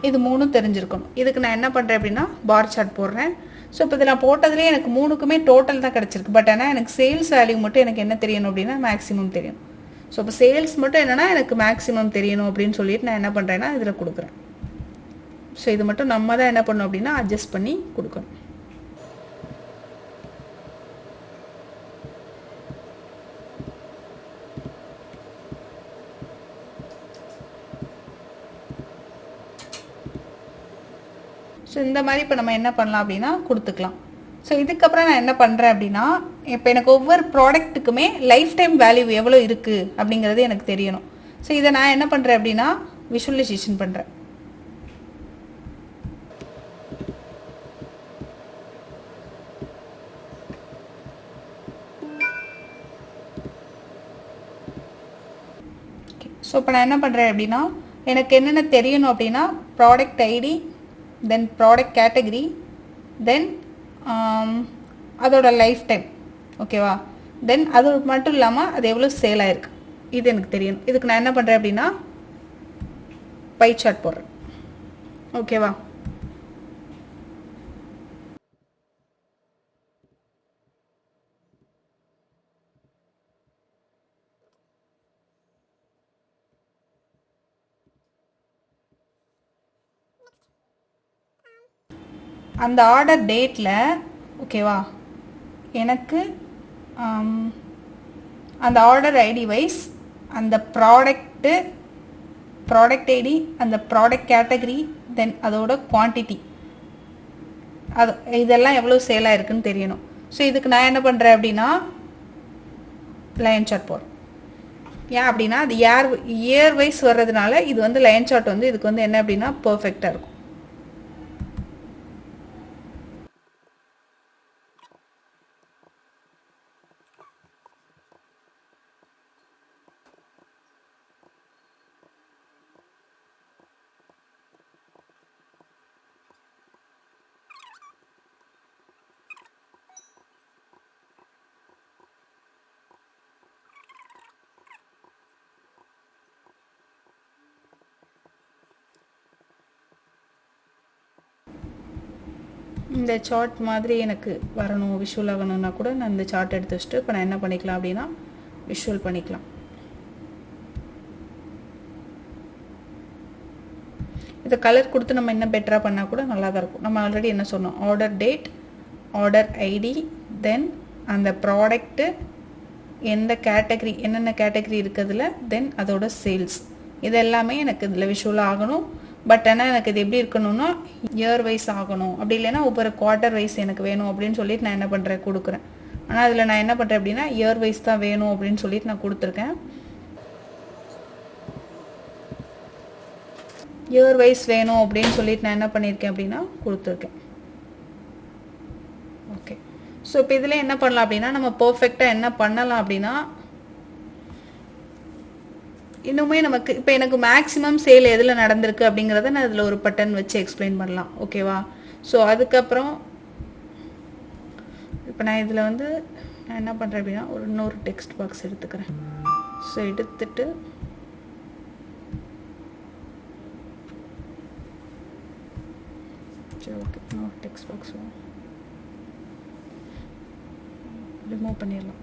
இது 3 தெரிஞ்சிருக்கணும். இதுக்கு நான் என்ன பண்ணுறேன் அப்படின்னா பார் சார்ட் போடுறேன். ஸோ இப்போ இதில் போட்டதுலேயே எனக்கு 3க்குமே டோட்டல் தான் கிடச்சிருக்கு. பட் ஆனால் எனக்கு சேல்ஸ் வேல்யூ மட்டும் எனக்கு என்ன தெரியணும் அப்படின்னா மேக்ஸிமம் தெரியணும். ஸோ இப்போ சேல்ஸ் மட்டும் என்னென்னா எனக்கு மேக்ஸிமம் தெரியணும் அப்படின்னு சொல்லிட்டு நான் என்ன பண்ணுறேன்னா இதில் கொடுக்குறேன். ஸோ இது மட்டும் நம்ம தான் என்ன பண்ணணும் அப்படின்னா அட்ஜஸ்ட் பண்ணி கொடுக்கணும். ஸோ இந்த மாதிரி இப்போ நம்ம என்ன பண்ணலாம் அப்படின்னா கொடுத்துக்கலாம். ஸோ இதுக்கப்புறம் நான் என்ன பண்ணுறேன் அப்படின்னா, இப்போ எனக்கு ஒவ்வொரு ப்ராடக்ட்டுக்குமே லைஃப் டைம் வேல்யூ எவ்வளோ இருக்குது அப்படிங்கிறது எனக்கு தெரியணும். ஸோ இதை நான் என்ன பண்ணுறேன் அப்படின்னா விஷுவலைசேஷன் பண்ணுறேன். ஸோ இப்போ நான் என்ன பண்ணுறேன் அப்படின்னா, எனக்கு என்னென்ன தெரியணும் அப்படின்னா product ID, then product category, then அதோட லைஃப் டைம். ஓகேவா? தென் அது மட்டும் இல்லாமல் அது எவ்வளோ சேல் ஆயிருக்கு இது எனக்கு தெரியணும். இதுக்கு நான் என்ன பண்ணுறேன் அப்படின்னா பை சார்ட் போடுறேன். ஓகேவா? அந்த ஆர்டர் டேட்டில் ஓகேவா எனக்கு அந்த ஆர்டர் ஐடி வைஸ் அந்த ப்ராடக்ட் ஐடி, அந்த ப்ராடக்ட் கேட்டகரி, தென் அதோட குவான்டிட்டி, அது இதெல்லாம் எவ்வளோ சேலாக இருக்குன்னு தெரியணும். ஸோ இதுக்கு நான் என்ன பண்ணுறேன் அப்படின்னா லைன் சார்ட் போடுறேன். ஏன் அப்படின்னா அது இயர் வைஸ் வர்றதுனால இது வந்து லைன் சார்ட் வந்து இதுக்கு வந்து என்ன அப்படின்னா பர்ஃபெக்டாக இருக்கும். இந்த சார்ட் மாதிரி எனக்கு வரணும், விஷுவல் ஆகணும்னா கூட நான் இந்த சார்ட் எடுத்து வச்சுட்டு இப்போ நான் என்ன பண்ணிக்கலாம் அப்படின்னா விஷுவல் பண்ணிக்கலாம். இதை கலர் கொடுத்து நம்ம இன்னும் பெட்டராக பண்ணால் கூட நல்லா தான் இருக்கும். நம்ம ஆல்ரெடி என்ன சொன்னோம், ஆர்டர் டேட், ஆர்டர் ஐடி, தென் அந்த ப்ராடக்ட்டு எந்த கேட்டகரி, என்னென்ன கேட்டகரி இருக்கிறதுல, தென் அதோட சேல்ஸ், இது எல்லாமே எனக்கு இதில் விஷுவலாக ஆகணும். பட் ஆனால் எனக்கு இது எப்படி இருக்கணும்னா இயர் வைஸ் ஆகணும், அப்படி இல்லைன்னா ஒவ்வொரு குவார்ட்டர் வைஸ் எனக்கு வேணும் அப்படின்னு சொல்லிட்டு நான் என்ன பண்ணுறேன் கொடுக்குறேன். ஆனால் அதில் நான் என்ன பண்ணுறேன் அப்படின்னா இயர் வைஸ் தான் வேணும் அப்படின்னு சொல்லிட்டு நான் கொடுத்துருக்கேன். இயர் வைஸ் வேணும் அப்படின்னு சொல்லிட்டு நான் என்ன பண்ணியிருக்கேன் அப்படின்னா கொடுத்துருக்கேன். ஓகே. ஸோ இப்போ இதில் என்ன பண்ணலாம் அப்படின்னா நம்ம பர்ஃபெக்டாக என்ன பண்ணலாம் அப்படின்னா இன்னுமே நமக்கு இப்போ எனக்கு மேக்ஸிமம் சேல் எதில் நடந்திருக்கு அப்படிங்கிறத நான் இதில் ஒரு பட்டன் வச்சு எக்ஸ்பிளைன் பண்ணலாம். ஓகேவா? ஸோ அதுக்கப்புறம் இப்போ நான் இதில் வந்து நான் என்ன பண்ணுறேன் அப்படின்னா ஒரு இன்னொரு டெக்ஸ்ட் பாக்ஸ் எடுத்துக்கிறேன். ஸோ எடுத்துட்டு சரி ஓகே இன்னொரு டெக்ஸ்ட் பாக்ஸ் ரிமூவ் பண்ணிடலாம்.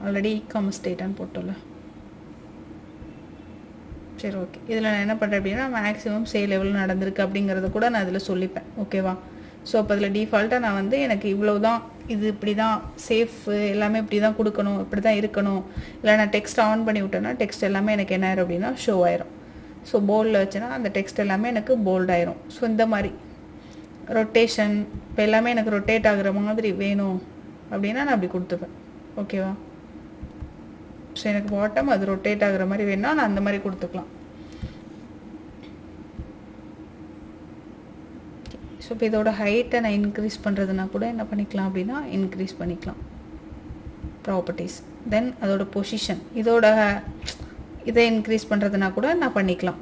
ஆல்ரெடி இ-காமர்ஸ் டேட்டான்னு போட்டோம்ல. சரி ஓகே இதில் நான் என்ன பண்ணுறேன் அப்படின்னா மேக்ஸிமம் சேல் எவ்வளோ நடந்திருக்கு அப்படிங்கிறத கூட நான் இதில் சொல்லிப்பேன். ஓகேவா? ஸோ அப்போ அதில் டிஃபால்ட்டாக நான் வந்து எனக்கு இவ்வளோ தான், இது இப்படி தான் சேஃபு, எல்லாமே இப்படி தான் கொடுக்கணும், இப்படி தான் இருக்கணும். இல்லை நான் டெக்ஸ்ட் ஆன் பண்ணி விட்டேன்னா டெக்ஸ்ட் எல்லாமே எனக்கு என்ன ஆயிரும் அப்படின்னா ஷோ ஆயிரும். ஸோ போல்டில் வச்சுன்னா அந்த டெக்ஸ்ட் எல்லாமே எனக்கு போல்ட் ஆயிரும். ஸோ இந்த மாதிரி ரொட்டேஷன் இப்போ எல்லாமே எனக்கு ரொட்டேட் ஆகுற மாதிரி வேணும் அப்படின்னா நான் அப்படி கொடுத்துப்பேன். ஓகேவா? ஸோ எனக்கு பாட்டம் அது ரொட்டேட் ஆகுற மாதிரி வேணும்னா நான் அந்த மாதிரி கொடுத்துக்கலாம். ஸோ இப்போ இதோட ஹைட்டை நான் இன்க்ரீஸ் பண்ணுறதுனா கூட என்ன பண்ணிக்கலாம் அப்படின்னா இன்க்ரீஸ் பண்ணிக்கலாம். ப்ராப்பர்ட்டிஸ் தென் அதோட பொசிஷன் இதோட இதை இன்க்ரீஸ் பண்ணுறதுனா கூட நான் பண்ணிக்கலாம்.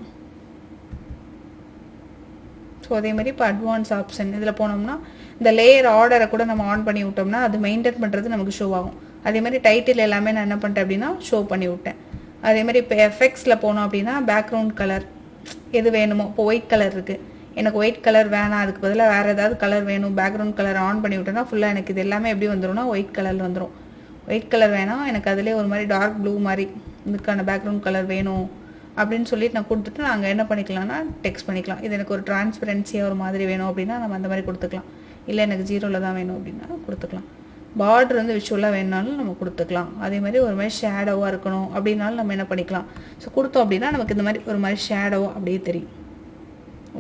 ஸோ அதே மாதிரி இப்போ அட்வான்ஸ் ஆப்ஷன் இதில் போனோம்னா இந்த லேயர் ஆர்டரை கூட நம்ம ஆன் பண்ணி விட்டோம்னா அது மெயின்டைன் பண்ணுறது நமக்கு ஷோ ஆகும். அதே மாதிரி டைட்டில் எல்லாமே நான் என்ன பண்ணிட்டேன் அப்படின்னா ஷோ பண்ணி விட்டேன். அதே மாதிரி இப்போ எஃபெக்ட்ஸில் போனோம் அப்படின்னா பேக்ரவுண்ட் கலர் எது வேணுமோ, இப்போ ஒயிட் கலர் இருக்குது, எனக்கு ஒயிட் கலர் வேணாம், அதுக்கு பதிலாக வேறு ஏதாவது கலர் வேணும், பேக்ரவுண்ட் கலர் ஆன் பண்ணி விட்டேன்னா ஃபுல்லாக எனக்கு இது எல்லாமே எப்படி வந்துடும்னா ஒயிட் கலரில் வந்துடும். ஒயிட் கலர் வேணாம், எனக்கு அதிலே ஒரு மாதிரி டார்க் ப்ளூ மாதிரி இதுக்கான பேக்ரவுண்ட் கலர் வேணும் அப்படின்னு சொல்லிட்டு நான் கொடுத்துட்டு நாங்கள் என்ன பண்ணிக்கலாம்னா டெக்ஸ்ட் பண்ணிக்கலாம். இது எனக்கு ஒரு டிரான்ஸ்பரன்சியாக ஒரு மாதிரி வேணும் அப்படின்னா நம்ம அந்த மாதிரி கொடுத்துக்கலாம். இல்லை எனக்கு 0ல் தான் வேணும் அப்படின்னா கொடுத்துக்கலாம். பார்டர் வந்து விஷுவலாக வேணுனாலும் நம்ம கொடுத்துக்கலாம். அதே மாதிரி ஒரு மாதிரி ஷேடோவாக இருக்கணும் அப்படின்னாலும் நம்ம என்ன பண்ணிக்கலாம். ஸோ கொடுத்தோம் அப்படின்னா நமக்கு இந்த மாதிரி ஒரு மாதிரி ஷேடோவாக அப்படியே தெரியும்.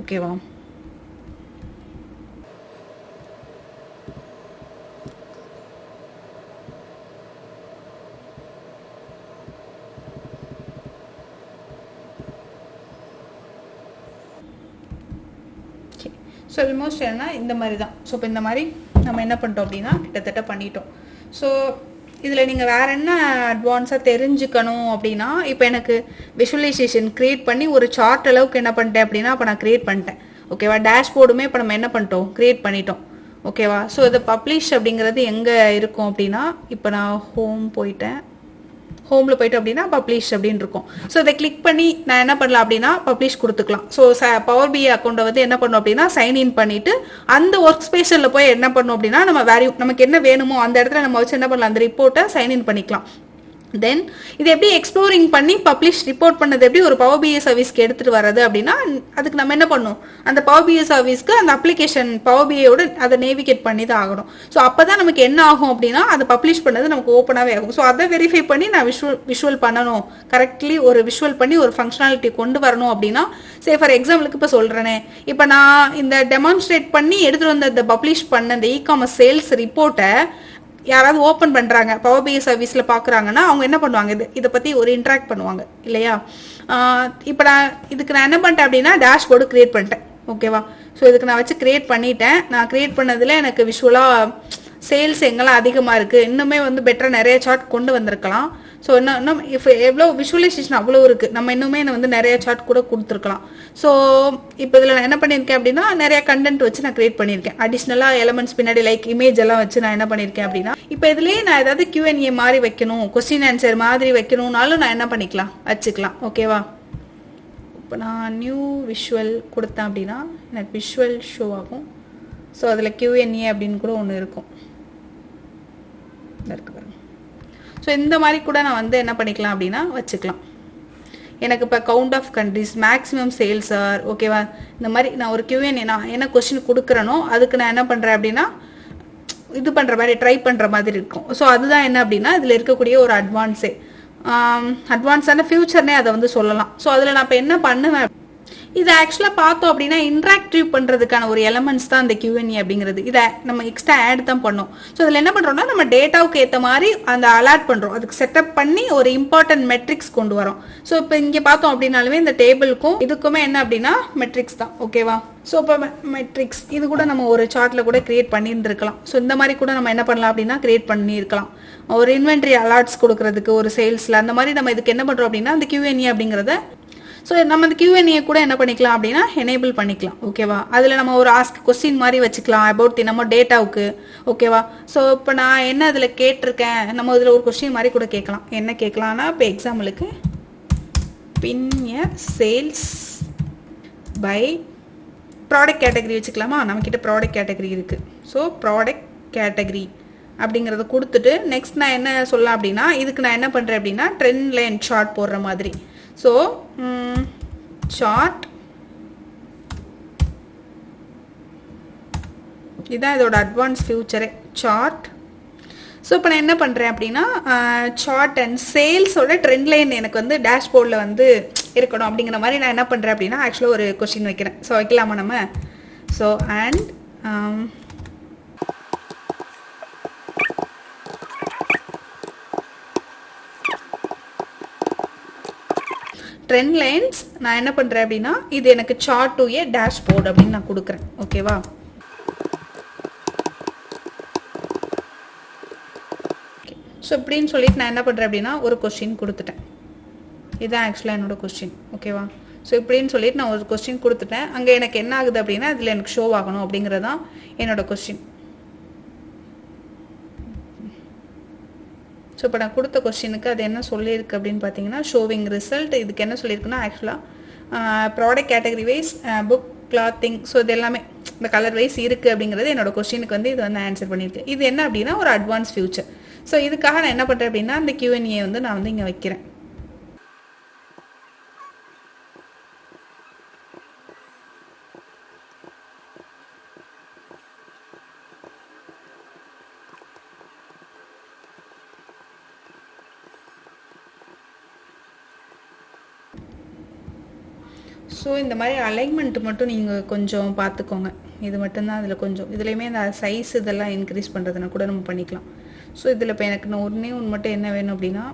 ஓகேவா? ஸோ ஆல்மோஸ்ட் என்னன்னா இந்த மாதிரி தான். ஸோ இப்போ இந்த மாதிரி நம்ம என்ன பண்ணிட்டோம் அப்படின்னா கிட்டத்தட்ட பண்ணிட்டோம். ஸோ இதில் நீங்கள் வேறு என்ன அட்வான்ஸாக தெரிஞ்சுக்கணும் அப்படின்னா இப்போ எனக்கு விஷுவலைசேஷன் க்ரியேட் பண்ணி ஒரு சார்ட் அளவுக்கு என்ன பண்ணிட்டேன் அப்படின்னா இப்போ நான் க்ரியேட் பண்ணிட்டேன். ஓகேவா? டேஷ்போர்டுமே இப்போ நம்ம என்ன பண்ணிட்டோம் க்ரியேட் பண்ணிட்டோம். ஓகேவா? ஸோ இது பப்ளிஷ் அப்படிங்கிறது எங்கே இருக்கும் அப்படின்னா இப்போ நான் ஹோமில் போயிட்டோம் அப்படின்னா பப்ளிஷ் அப்படின்னு இருக்கும். ஸோ இதை கிளிக் பண்ணி நான் என்ன பண்ணலாம் அப்படின்னா பப்ளிஷ் கொடுத்துக்கலாம். ஸோ பவர் பிஐ அக்கௌண்ட்டை வந்து என்ன பண்ணும் அப்படின்னா சைன்இன் பண்ணிட்டு அந்த ஒர்க் ஸ்பேஷனில் போய் என்ன பண்ணும் அப்படின்னா நம்ம நமக்கு என்ன வேணுமோ அந்த இடத்துல நம்ம வச்சு என்ன பண்ணலாம், அந்த ரிப்போர்ட்டை சைன்இன் பண்ணிக்கலாம். தென் இது எப்படி எக்ஸ்ப்ளோரிங் பண்ணி பப்ளிஷ் ரிப்போர்ட் பண்ணது எப்படி ஒரு பவர் பிஐ சர்வீஸ்க்கு எடுத்துகிட்டு வர்றது அப்படின்னா அதுக்கு நம்ம என்ன பண்ணணும், அந்த பவர் பிஐ சர்வீஸ்க்கு அந்த அப்ளிகேஷன் பவர் பிஐயோட அதை நேவிகேட் பண்ணி தான் ஆகணும். ஸோ அப்போ தான் நமக்கு என்ன ஆகும் அப்படின்னா அதை பப்ளிஷ் பண்ணது நமக்கு ஓப்பனாகவே ஆகும். ஸோ அதை வெரிஃபை பண்ணி நான் விஷுவல் பண்ணணும், கரெக்ட்லி ஒரு விஷுவல் பண்ணி ஒரு ஃபங்க்ஷனாலிட்டி கொண்டு வரணும் அப்படின்னா ஃபார் எக்ஸாம்பிளுக்கு இப்போ சொல்கிறேனே, இப்போ நான் இந்த டெமான்ஸ்ட்ரேட் பண்ணி எடுத்துகிட்டு வந்த இந்த பப்ளிஷ் பண்ண இந்த இ-காமர்ஸ் சேல்ஸ் ரிப்போர்ட்டை யாராவது ஓப்பன் பண்ணுறாங்க பவர் பிஐ சர்வீஸில் பார்க்குறாங்கன்னா அவங்க என்ன பண்ணுவாங்க, இதை பற்றி ஒரு இன்ட்ராக்ட் பண்ணுவாங்க இல்லையா? இப்போ நான் என்ன பண்ணிட்டேன் அப்படின்னா டேஷ்போர்டு க்ரியேட் பண்ணிட்டேன். ஓகேவா? ஸோ இதுக்கு நான் வச்சு க்ரியேட் பண்ணிட்டேன். நான் க்ரியேட் பண்ணதில் எனக்கு விஷுவலாக சேல்ஸ் எங்கெல்லாம் அதிகமாக இருக்குது, இன்னுமே வந்து பெட்டராக நிறைய சார்ட் கொண்டு வந்திருக்கலாம். ஸோ இன்னும் இப்போ எவ்வளோ விஷுவலைசேஷன் அவ்வளோ இருக்குது, நம்ம இன்னுமே வந்து நிறைய சார்ட் கூட கொடுத்துருக்கலாம். ஸோ இப்போ இதில் நான் என்ன பண்ணியிருக்கேன் அப்படின்னா நிறைய கண்டென்ட் வச்சு நான் கிரியேட் பண்ணியிருக்கேன். அடிஷ்னலாக எலமெண்ட்ஸ் பின்னாடி லைக் இமேஜ் எல்லாம் வச்சு நான் என்ன பண்ணியிருக்கேன் அப்படின்னா இப்போ இதுலேயே நான் ஏதாவது Q&A மாதிரி வைக்கணும், கொஸ்டின் ஆன்சர் மாதிரி வைக்கணும்னாலும் நான் என்ன பண்ணிக்கலாம் வச்சுக்கலாம். ஓகேவா? இப்போ நான் நியூ விஷுவல் கொடுத்தேன் அப்படின்னா எனக்கு விஷுவல் ஷோ ஆகும். ஸோ அதில் Q&A அப்படின்னு கூட ஒன்று இருக்கும் இருக்கு பாருங்க. ஸோ இந்த மாதிரி கூட நான் வந்து என்ன பண்ணிக்கலாம் அப்படின்னா வச்சுக்கலாம். எனக்கு இப்போ count of countries, maximum sales are, ஓகேவா, இந்த மாதிரி நான் ஒரு Q&A நான் என்ன கொஸ்டின் கொடுக்குறேனோ அதுக்கு நான் என்ன பண்ணுறேன் அப்படின்னா இது பண்ணுற மாதிரி ட்ரை பண்ணுற மாதிரி இருக்கும். ஸோ அதுதான் என்ன அப்படின்னா இதில் இருக்கக்கூடிய ஒரு அட்வான்ஸான ஃபியூச்சர்னே அதை வந்து சொல்லலாம். ஸோ அதில் நான் இப்போ என்ன பண்ணுவேன், இது ஆக்சுவலாக பார்த்தோம் அப்படின்னா இன்ட்ராக்டிவ் பண்ணுறதுக்கான ஒரு எலமெண்ட்ஸ் தான் இந்த Q&A அப்படிங்கிறது. இதை நம்ம எக்ஸ்ட்ரா ஆட் தான் பண்ணோம். ஸோ இதில் என்ன பண்ணுறோம்னா நம்ம டேட்டாவுக்கு ஏற்ற மாதிரி அந்த அலர்ட் பண்ணுறோம், அதுக்கு செட்டப் பண்ணி ஒரு இம்பார்ட்டன்ட் மெட்ரிக்ஸ் கொண்டு வரோம். ஸோ இப்போ இங்கே பார்த்தோம் அப்படின்னாலுமே இந்த டேபிளுக்கும் இதுக்குமே என்ன அப்படின்னா மெட்ரிக்ஸ் தான். ஓகேவா? ஸோ இப்போ மெட்ரிக்ஸ் இது கூட நம்ம ஒரு சார்ட்டில் கூட கிரியேட் பண்ணியிருந்துருக்கலாம். ஸோ இந்த மாதிரி கூட நம்ம என்ன பண்ணலாம் அப்படின்னா கிரியேட் பண்ணியிருக்கலாம். ஒரு இன்வென்ட்ரி அலர்ட்ஸ் கொடுக்கறதுக்கு ஒரு சேல்ஸில் அந்த மாதிரி நம்ம இதுக்கு என்ன பண்ணுறோம் அப்படின்னா அந்த Q&A அப்படிங்கிறத ஸோ நம்ம அந்த Q&A கூட என்ன பண்ணிக்கலாம் அப்படின்னா எனேபிள் பண்ணிக்கலாம். ஓகேவா? அதில் நம்ம ஒரு ஆஸ்க் கொஸ்டின் மாதிரி வச்சுக்கலாம் அபவுட் நம்ம டேட்டாவுக்கு. ஓகேவா? ஸோ இப்போ நான் என்ன அதில் கேட்டிருக்கேன், நம்ம இதில் ஒரு கொஸ்டின் மாதிரி கூட கேட்கலாம். என்ன கேட்கலாம்னா, இப்போ எக்ஸாம்பிளுக்கு பின் எ சேல்ஸ் பை ப்ராடக்ட் கேட்டகரி வச்சுக்கலாமா? நம்மக்கிட்ட ப்ராடக்ட் கேட்டகரி இருக்குது. ஸோ ப்ராடக்ட் கேட்டகரி அப்படிங்கிறத கொடுத்துட்டு நெக்ஸ்ட் நான் என்ன சொல்லலாம் அப்படின்னா, இதுக்கு நான் என்ன பண்ணுறேன் அப்படின்னா ட்ரெண்ட் லைன் சார்ட் போடுற மாதிரி. ஸோ சார்ட் இதுதான் இதோட அட்வான்ஸ் ஃபியூச்சரே, சார்ட். ஸோ இப்போ நான் என்ன பண்ணுறேன் அப்படின்னா சார்ட் அண்ட் சேல்ஸோட ட்ரெண்ட் லைன் எனக்கு வந்து டேஷ்போர்டில் வந்து இருக்கணும் அப்படிங்கிற மாதிரி நான் என்ன பண்ணுறேன் அப்படின்னா ஆக்சுவலாக ஒரு கொஸ்டின் வைக்கிறேன். ஸோ வைக்கலாமா நம்ம? ஸோ அண்ட் ட்ரெண்ட் லைன்ஸ் நான் என்ன பண்ணுறேன் அப்படின்னா இது எனக்கு சார்ட் டு ஏ டேஷ்போர்ட் அப்படின்னு நான் கொடுக்குறேன். ஓகேவா? ஸோ இப்படின்னு சொல்லிட்டு நான் என்ன பண்ணுறேன் அப்படின்னா ஒரு கொஸ்டின் கொடுத்துட்டேன். இதுதான் ஆக்சுவலாக என்னோட கொஸ்டின். ஓகேவா? ஸோ இப்படின்னு சொல்லிட்டு நான் ஒரு கொஸ்டின் கொடுத்துட்டேன். அங்கே எனக்கு என்ன ஆகுது அப்படின்னா இதில் எனக்கு ஷோ ஆகணும் அப்படிங்கிறது தான் என்னோட கொஸ்டின். ஸோ இப்போ நான் கொடுத்த கொஸ்டினுக்கு அது என்ன சொல்லியிருக்கு அப்படின்னு பார்த்தீங்கன்னா ஷோவிங் ரிசல்ட். இதுக்கு என்ன சொல்லியிருக்குன்னா ஆக்சுவலாக product category wise book clothing, so இது எல்லாமே இந்த கலர் வைஸ் இருக்குது அப்படிங்கிறது என்னோட கொஸ்டினுக்கு வந்து இது வந்து ஆன்சர் பண்ணியிருக்கு. இது என்ன அப்படின்னா ஒரு அட்வான்ஸ் ஃபியூச்சர். ஸோ இதுக்காக நான் என்ன பண்ணுறேன் அப்படின்னா அந்த Q&A வந்து நான் வந்து இங்கே வைக்கிறேன். ஸோ இந்த மாதிரி அலைன்மெண்ட் மட்டும் நீங்கள் கொஞ்சம் பார்த்துக்கோங்க. இது மட்டும்தான் அதில் கொஞ்சம் இதுலேயுமே இந்த சைஸ் இதெல்லாம் இன்க்ரீஸ் பண்ணுறதுனா கூட நம்ம பண்ணிக்கலாம். ஸோ இதில் இப்போ எனக்கு நான் ஒன்று மட்டும் என்ன வேணும் அப்படின்னா,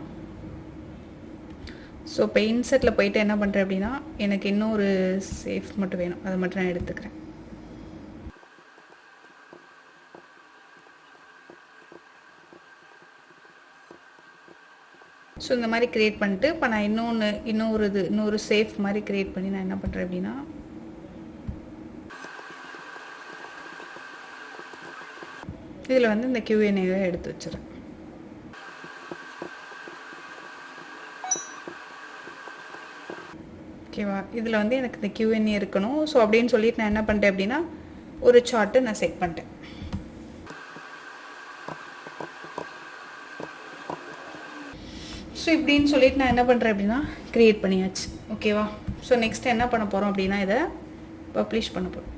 ஸோ இப்போ இன்செட்டில் போயிட்டு என்ன பண்ணுறேன் அப்படின்னா எனக்கு இன்னும் ஒரு சேஃப் மட்டும் வேணும், அதை மட்டும் நான் எடுத்துக்கிறேன். ஸோ இந்த மாதிரி க்ரியேட் பண்ணிட்டு இப்போ நான் இன்னொரு சேஃப் மாதிரி க்ரியேட் பண்ணி நான் என்ன பண்ணுறேன் அப்படின்னா இதில் வந்து இந்த Q&A எடுத்து வச்சுறேன். ஓகேவா? இதில் வந்து எனக்கு இந்த Q&A இருக்கணும். ஸோ அப்படின்னு சொல்லிட்டு நான் என்ன பண்ணிட்டேன் அப்படின்னா ஒரு சார்ட்டு நான் செட் பண்ணிட்டேன். ஸோ இப்படின்னு சொல்லிட்டு நான் என்ன பண்ணுறேன் அப்படின்னா க்ரியேட் பண்ணியாச்சு. ஓகேவா? ஸோ நெக்ஸ்ட் என்ன பண்ண போகிறோம் அப்படின்னா இதை பப்ளிஷ் பண்ண போகிறோம்.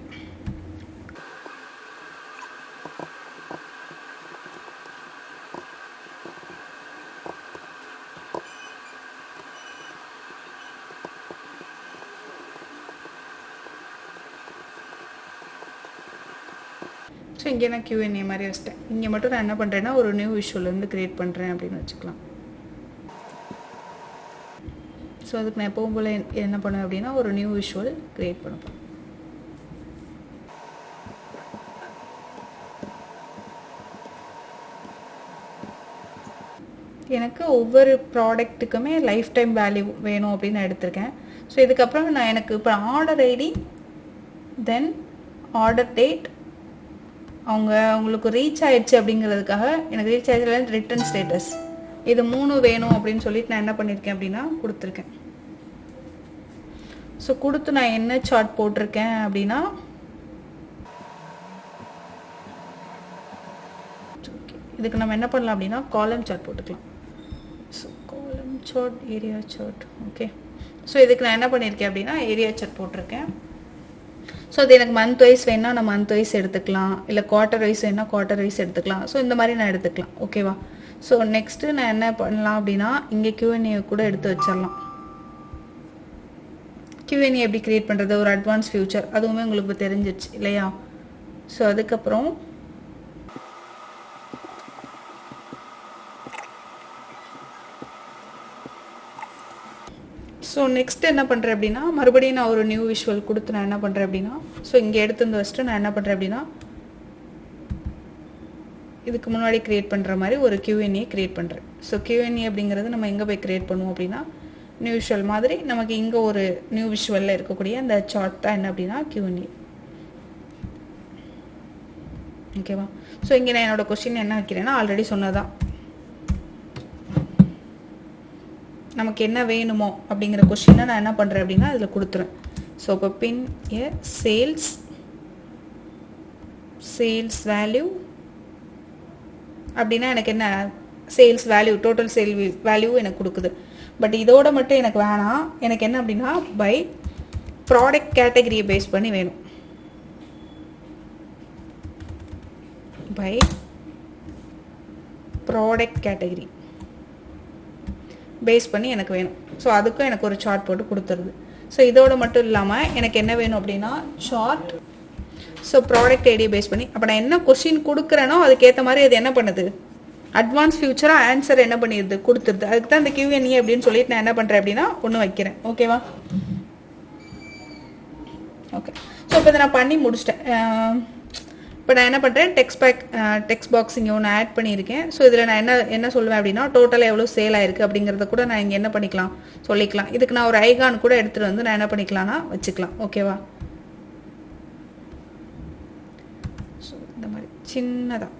ஸோ இங்கே நான் Q&A மாதிரி வச்சிட்டேன். இங்கே மட்டும் நான் என்ன பண்ணுறேன்னா ஒரு நியூ விஷுவல் வந்து க்ரியேட் பண்ணுறேன் அப்படின்னு வச்சுக்கலாம். ஸோ அதுக்கு நான் எப்பவும் போல் என்ன பண்ணுவேன் அப்படின்னா ஒரு நியூ விஷுவல் க்ரியேட் பண்ணுவேன். எனக்கு ஒவ்வொரு ப்ராடக்ட்டுக்குமே லைஃப் டைம் வேல்யூ வேணும் அப்படின்னு நான் எடுத்திருக்கேன். ஸோ இதுக்கப்புறம் நான் எனக்கு இப்போ order ID then order date அவங்களுக்கு ரீச் ஆயிடுச்சு அப்படிங்கிறதுக்காக எனக்கு ரீச் ஆயிடுச்சு ரிட்டர்ன் ஸ்டேட்டஸ் இது 3 வேணும் அப்படின்னு சொல்லிட்டு நான் என்ன பண்ணியிருக்கேன் அப்படின்னா கொடுத்துருக்கேன். ஸோ கொடுத்து நான் என்ன சார்ட் போட்டிருக்கேன் அப்படின்னா இதுக்கு நம்ம என்ன பண்ணலாம் அப்படின்னா காலம் சார்ட் போட்டுக்கலாம். So column chart, area chart. Okay, so இதுக்கு நான் என்ன பண்ணியிருக்கேன் அப்படின்னா ஏரியா சார்ட் போட்டிருக்கேன். ஸோ அது எனக்கு மந்த் வைஸ் வேணால் நான் மந்த் வைஸ் எடுத்துக்கலாம், இல்லை குவார்ட்டர் வைஸ் வேணால் குவார்ட்டர் வைஸ் எடுத்துக்கலாம். ஸோ இந்த மாதிரி நான் எடுத்துக்கலாம். ஓகேவா? ஸோ நெக்ஸ்ட்டு நான் என்ன பண்ணலாம் அப்படின்னா இங்கே Q&A கூட எடுத்து வச்சிடலாம். Q&A எப்படி க்ரியேட் பண்ணுறது, ஒரு அட்வான்ஸ் ஃபியூச்சர் அதுவுமே உங்களுக்கு இப்போ தெரிஞ்சிடுச்சு இல்லையா? ஸோ அதுக்கப்புறம் ஸோ நெக்ஸ்ட் என்ன பண்ணுறேன் அப்படின்னா மறுபடியும் நான் ஒரு நியூ விஷுவல் கொடுத்து நான் என்ன பண்ணுறேன் அப்படின்னா ஸோ இங்கே எடுத்து வந்து வச்சுட்டு நான் என்ன பண்ணுறேன் அப்படின்னா இதுக்கு முன்னாடி க்ரியேட் பண்ணுற மாதிரி ஒரு Q&A க்ரியேட் பண்ணுறேன். ஸோ Q&A அப்படிங்கிறது நம்ம எங்கே போய் க்ரியேட் பண்ணுவோம் அப்படின்னா நியூ விஷுவல் மாதிரி நமக்கு இங்கே ஒரு நியூ விஷுவலில் இருக்கக்கூடிய அந்த சார்ட் தான் என்ன அப்படின்னா Q&A. ஓகேவா? ஸோ இங்கே நான் என்னோட கொஸ்டின் என்ன வைக்கிறேன்னா ஆல்ரெடி சொன்னதான், நமக்கு என்ன வேணுமோ அப்படிங்கிற கொஸ்டினை நான் என்ன பண்ணுறேன் அப்படின்னா அதில் கொடுத்துருவேன். ஸோ இப்போ பின் ஏ சேல்ஸ் வேல்யூ அப்படின்னா எனக்கு என்ன sales value, total sale value எனக்கு கொடுக்குது. பட் இதோட மட்டும் எனக்கு வேணாம், எனக்கு என்ன அப்படின்னா பை ப்ராடக்ட் கேட்டகரியை பேஸ் பண்ணி வேணும். பை ப்ராடக்ட் கேட்டகரி பேஸ் பண்ணி எனக்கு வேணும். ஸோ அதுக்கும் எனக்கு ஒரு சார்ட் போட்டு கொடுத்துருது. ஸோ இதோட மட்டும் இல்லாமல் எனக்கு என்ன வேணும் அப்படின்னா சார்ட். ஸோ ப்ராடக்ட் ஐடியை பேஸ் பண்ணி அப்போ நான் என்ன கொஸ்டின் கொடுக்குறேனோ அதுக்கேற்ற மாதிரி அது என்ன பண்ணுது, அட்வான்ஸ் ஃபியூச்சராக ஆன்சர் என்ன பண்ணிடுது, கொடுத்துருது. அதுக்கு தான் இந்த Q&A அப்படின்னு சொல்லிட்டு நான் என்ன பண்ணுறேன் அப்படின்னா ஒன்று வைக்கிறேன். ஓகேவா? ஓகே. ஸோ இப்போ இதை நான் பண்ணி முடிச்சிட்டேன். இப்போ நான் என்ன பண்ணுறேன், டெக்ஸ்ட் பாக்ஸ் இங்கே ஒன்று ஆட் பண்ணியிருக்கேன். ஸோ இதில் நான் என்ன சொல்லுவேன் அப்படின்னா டோட்டலாக எவ்வளோ சேல் ஆயிருக்கு அப்படிங்கிறத கூட நான் இங்கே என்ன பண்ணிக்கலாம் சொல்லிக்கலாம். இதுக்கு நான் ஒரு ஐகான் கூட எடுத்துகிட்டு வந்து நான் என்ன பண்ணிக்கலாம்னா வச்சுக்கலாம். ஓகேவா? ஸோ இந்த மாதிரி சின்னதாக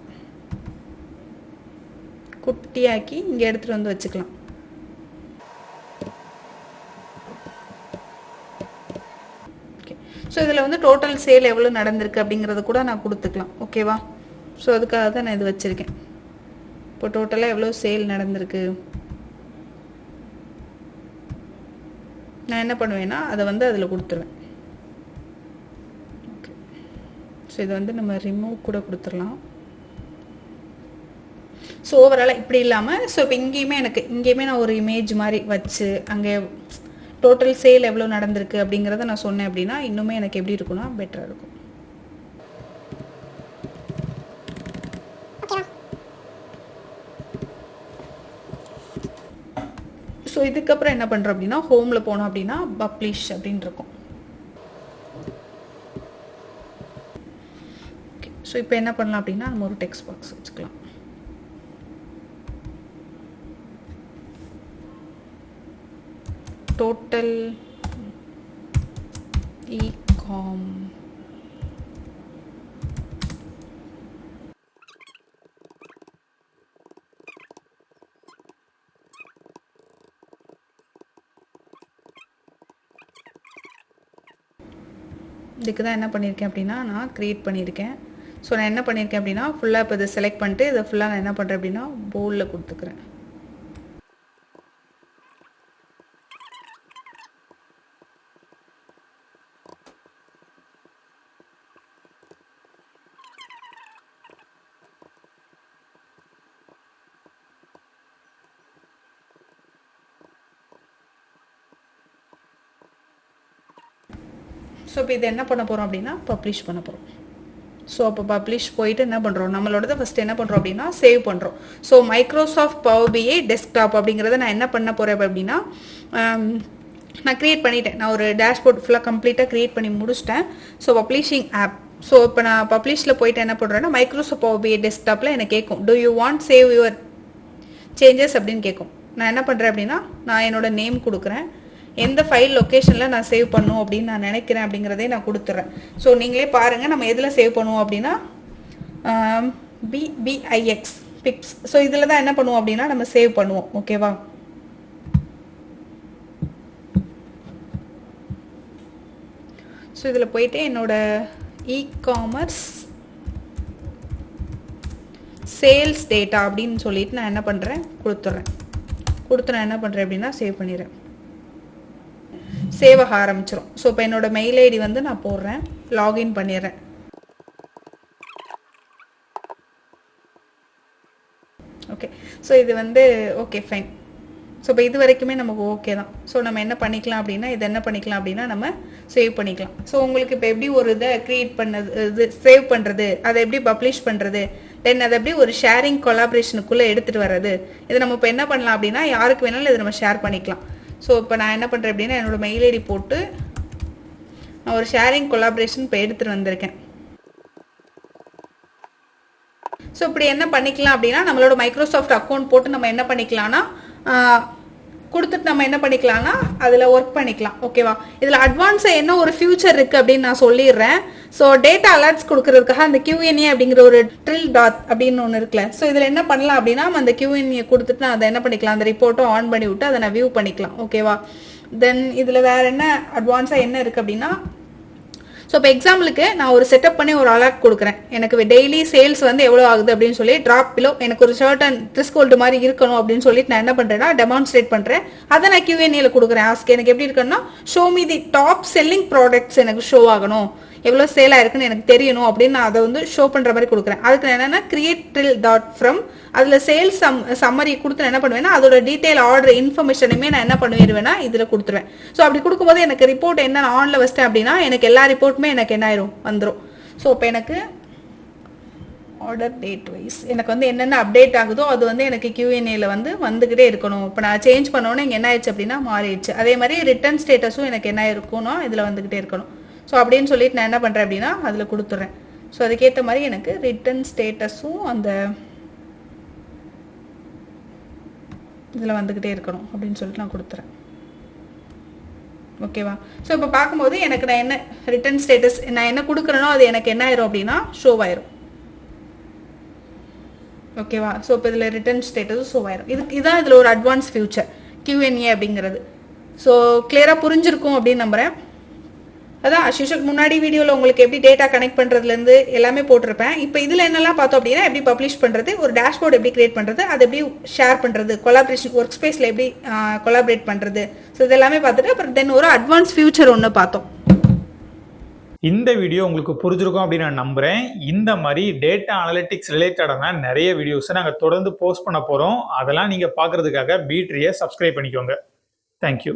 குட்டியாக்கி இங்கே எடுத்துகிட்டு வந்து வச்சுக்கலாம். ஓகே. ஸோ இதில் வந்து டோட்டல் சேல் எவ்வளோ நடந்திருக்கு அப்படிங்கிறத கூட நான் கொடுத்துக்கலாம். ஓகேவா? ஸோ அதுக்காக தான் நான் இது வச்சுருக்கேன். இப்போ டோட்டலாக எவ்வளோ சேல் நடந்திருக்கு நான் என்ன பண்ணுவேன்னா அதை வந்து அதில் கொடுத்துருவேன். ஓகே. ஸோ இதை வந்து நம்ம ரிமூவ் கூட கொடுத்துடலாம். ஸோ ஓவராலாக இப்படி இல்லாமல் ஸோ இப்போ இங்கேயுமே நான் ஒரு இமேஜ் மாதிரி வச்சு அங்கே டோட்டல் சேல் எவ்வளோ நடந்திருக்கு அப்படிங்கிறத நான் சொன்னேன் அப்படின்னா இன்னுமே எனக்கு எப்படி இருக்குன்னா பெட்டராக இருக்கும். ஸோ இதுக்கப்புறம் என்ன பண்ணுறோம் அப்படின்னா ஹோமில் போனோம் அப்படின்னா பப்ளிஷ் அப்படின்னு இருக்கும். ஓகே. ஸோ இப்போ என்ன பண்ணலாம் அப்படின்னா நம்ம ஒரு டெக்ஸ்ட் பாக்ஸ் வச்சுக்கலாம். டோட்டல் இகாம் இதுக்கு தான் என்ன பண்ணியிருக்கேன் அப்படின்னா நான் க்ரியேட் பண்ணியிருக்கேன். ஸோ நான் என்ன பண்ணியிருக்கேன் அப்படின்னா ஃபுல்லாக இப்போ இதை செலக்ட் பண்ணிட்டு இதை ஃபுல்லாக நான் என்ன பண்ணுறேன் அப்படின்னா போல்டில் கொடுத்துக்கிறேன். ஸோ இப்போ இது என்ன பண்ண போகிறோம் அப்படின்னா பப்ளிஷ் பண்ண போகிறோம். ஸோ அப்போ பப்ளிஷ் போயிட்டு என்ன பண்ணுறோம், நம்மளோட ஃபஸ்ட்டு என்ன பண்ணுறோம் அப்படின்னா சேவ் பண்ணுறோம். So Microsoft power BI desktop அப்படிங்கிறத நான் என்ன பண்ண போகிறேன் அப்படின்னா நான் க்ரியேட் பண்ணிட்டேன். நான் ஒரு டேஷ்போர்ட் ஃபுல்லாக கம்ப்ளீட்டாக க்ரியேட் பண்ணி முடிச்சிட்டேன். So publishing app. ஸோ இப்போ நான் பப்ளிஷில் போயிட்டு என்ன பண்ணுறேன்னா மைக்ரோசாஃப்ட் பவர் பிஐ டெஸ்க்டாப்பில் எனக்கு கேட்கும் do you want save your changes அப்படின்னு கேட்கும். நான் என்ன பண்ணுறேன் அப்படின்னா நான் என்னோட நேம் கொடுக்குறேன், எந்த ஃபைல் லொக்கேஷனில் நான் சேவ் பண்ணும் அப்படின்னு நான் நினைக்கிறேன் அப்படிங்கிறதே நான் கொடுத்துட்றேன். ஸோ நீங்களே பாருங்கள் நம்ம எதில் சேவ் பண்ணுவோம் அப்படின்னா பிபிஐஎக்ஸ் பிக்ஸ். ஸோ இதில் தான் என்ன பண்ணுவோம் அப்படின்னா நம்ம சேவ் பண்ணுவோம். ஓகேவா? ஸோ இதில் போயிட்டு என்னோட இகாமர்ஸ் சேல்ஸ் டேட்டா அப்படின்னு சொல்லிட்டு நான் என்ன பண்ணுறேன் கொடுத்துட்றேன். நான் என்ன பண்ணுறேன் அப்படின்னா சேவ் பண்ணிடுறேன். சேவ் ஆக ஆரம்பிச்சிடும். ஸோ இப்போ என்னோட மெயில் ஐடி வந்து நான் போடுறேன், லாகின் பண்ணிடுறேன். ஓகே. ஸோ இது வந்து ஓகே ஃபைன். ஸோ இப்போ இது வரைக்குமே நமக்கு ஓகே தான். ஸோ நம்ம என்ன பண்ணிக்கலாம் அப்படின்னா இது என்ன பண்ணிக்கலாம் அப்படின்னா நம்ம சேவ் பண்ணிக்கலாம். ஸோ உங்களுக்கு இப்போ எப்படி ஒரு இதை க்ரியேட் பண்ணது, இது சேவ் பண்ணுறது, அதை எப்படி பப்ளிஷ் பண்ணுறது, தென் அதை எப்படி ஒரு ஷேரிங் கொலாபரேஷனுக்குள்ளே எடுத்துகிட்டு வர்றது, இதை நம்ம இப்போ என்ன பண்ணலாம் அப்படின்னா யாருக்கு வேணாலும் இதை நம்ம ஷேர் பண்ணிக்கலாம். ஸோ இப்போ நான் என்ன பண்ணுறேன் அப்படின்னா என்னோட மெயில் ஐடி போட்டு நான் ஒரு ஷேரிங் கொலாபரேஷன் இப்போ எடுத்துகிட்டு வந்திருக்கேன். ஸோ இப்படி என்ன பண்ணிக்கலாம் அப்படின்னா நம்மளோட மைக்ரோசாஃப்ட் அக்கௌண்ட் போட்டு நம்ம என்ன பண்ணிக்கலாம்னா கொடுத்துட்டு நம்ம என்ன பண்ணிக்கலாம்னா அதில் ஒர்க் பண்ணிக்கலாம். ஓகேவா? இதில் அட்வான்ஸாக என்ன ஒரு ஃபியூச்சர் இருக்குது அப்படின்னு நான் சொல்லிடுறேன். ஸோ டேட்டா அலர்ட்ஸ் கொடுக்கறதுக்காக அந்த QNA அப்படிங்கிற ஒரு ட்ரில் டாட் அப்படின்னு ஒன்று இருக்குல்ல. ஸோ இதில் என்ன பண்ணலாம் அப்படின்னா அந்த QNA கொடுத்துட்டு நான் அதை என்ன பண்ணிக்கலாம், அந்த ரிப்போர்ட்டும் ஆன் பண்ணி விட்டு அதை நான் வியூ பண்ணிக்கலாம். ஓகேவா? தென் இதில் வேற என்ன அட்வான்ஸாக என்ன இருக்குது அப்படின்னா, ஸோ இப்போ எக்ஸாம்பிளுக்கு நான் ஒரு செட்டப் பண்ணி ஒரு அலர்ட் கொடுக்குறேன். எனக்கு டெய்லி சேல்ஸ் வந்து எவ்வளோ ஆகுது அப்படின்னு சொல்லி ட்ராப் பிலோ எனக்கு ஒரு சர்டன் த்ரெஷ்ஹோல்டு மாதிரி இருக்கணும் அப்படின்னு சொல்லிட்டு நான் என்ன பண்ணுறேன்னா டெமான்ஸ்ட்ரேட் பண்ணுறேன். அதை நான் QNA கொடுக்குறேன். ஆஸ்க் எனக்கு எப்படி இருக்குன்னா, show me the top selling products எனக்கு ஷோ ஆகணும், எவ்வளோ சேல் ஆயிருக்குன்னு எனக்கு தெரியணும் அப்படின்னு நான் அதை வந்து ஷோ பண்ணுற மாதிரி கொடுக்குறேன். அதுக்கு நான் என்னன்னா கிரியேட் ட்ரில் டாட் ஃப்ரம் அதில் சேல்ஸ் சம்மரி கொடுத்து நான் என்ன பண்ணுவேன்னா அதோட டீட்டெயில் ஆர்டர் இன்ஃபர்மேஷனுமே நான் என்ன பண்ணிடுவேன்னா இதில் கொடுத்துருவேன். ஸோ அப்படி கொடுக்கும்போது எனக்கு ரிப்போர்ட் என்ன நான் ஆனில் வச்சிட்டேன் அப்படின்னா எனக்கு எல்லா ரிப்போர்ட்டுமே எனக்கு என்ன ஆயிரும் வந்துடும். ஸோ இப்போ எனக்கு ஆர்டர் டேட் வைஸ் எனக்கு வந்து என்னென்ன அப்டேட் ஆகுதோ அது வந்து எனக்கு QNAல வந்து வந்துக்கிட்டே இருக்கணும். இப்போ நான் சேஞ்ச் பண்ணோன்னே இங்கே என்ன ஆயிடுச்சு அப்படின்னா மாறிடுச்சு. அதே மாதிரி ரிட்டர்ன் ஸ்டேட்டஸும் எனக்கு என்ன இருக்கும்னா இதில் வந்துக்கிட்டே இருக்கணும். ஸோ அப்படின்னு சொல்லிட்டு நான் என்ன பண்ணுறேன் அப்படின்னா அதில் கொடுத்துட்றேன். ஸோ அதுக்கேற்ற மாதிரி எனக்கு ரிட்டர்ன் ஸ்டேட்டஸும் அந்த இதில் வந்துக்கிட்டே இருக்கணும் அப்படின்னு சொல்லிட்டு நான் கொடுத்துறேன். ஓகேவா? ஸோ இப்போ பார்க்கும்போது எனக்கு நான் என்ன ரிட்டர்ன் ஸ்டேட்டஸ் நான் என்ன கொடுக்குறேனோ அது எனக்கு என்ன ஆயிரும் அப்படின்னா ஷோ ஆயிரும். ஓகேவா? ஸோ இப்போ இதில் ரிட்டர்ன் ஸ்டேட்டஸும் ஷோ ஆயிரும். இதுதான் இதில் ஒரு அட்வான்ஸ் ஃபியூச்சர் QNA அப்படிங்கிறது. ஸோ கிளியராக புரிஞ்சிருக்கும் அப்படின்னு நம்புகிறேன். அதான் அஷிஷுக்கு முன்னாடி வீடியோவில் உங்களுக்கு எப்படி டேட்டா கனெக்ட் பண்ணுறதுலேருந்து எல்லாமே போட்டிருப்பேன். இப்போ இதில் என்னெல்லாம் பார்த்தோம் அப்படின்னா எப்படி பப்ளிஷ் பண்ணுறது, ஒரு டேஷ்போர்ட் எப்படி கிரியேட் பண்ணுறது, அதை எப்படி ஷேர் பண்ணுறது, கொலாபரேஷன் ஒர்க் ஸ்பேஸில் எப்படி கொலாபரேட் பண்ணுறது, ஸோ இதெல்லாமே பார்த்துட்டு அப்புறம் தென் ஒரு அட்வான்ஸ் ஃபியூச்சர் ஒன்று பார்த்தோம். இந்த வீடியோ உங்களுக்கு புரிஞ்சிருக்கும் அப்படின்னு நான் நம்புகிறேன். இந்த மாதிரி டேட்டா அனலிட்டிக்ஸ் ரிலேட்டடான நிறைய வீடியோஸை நாங்கள் தொடர்ந்து போஸ்ட் பண்ண போகிறோம். அதெல்லாம் நீங்கள் பார்க்குறதுக்காக B-Tree சப்ஸ்கிரைப் பண்ணிக்கோங்க. தேங்க்யூ.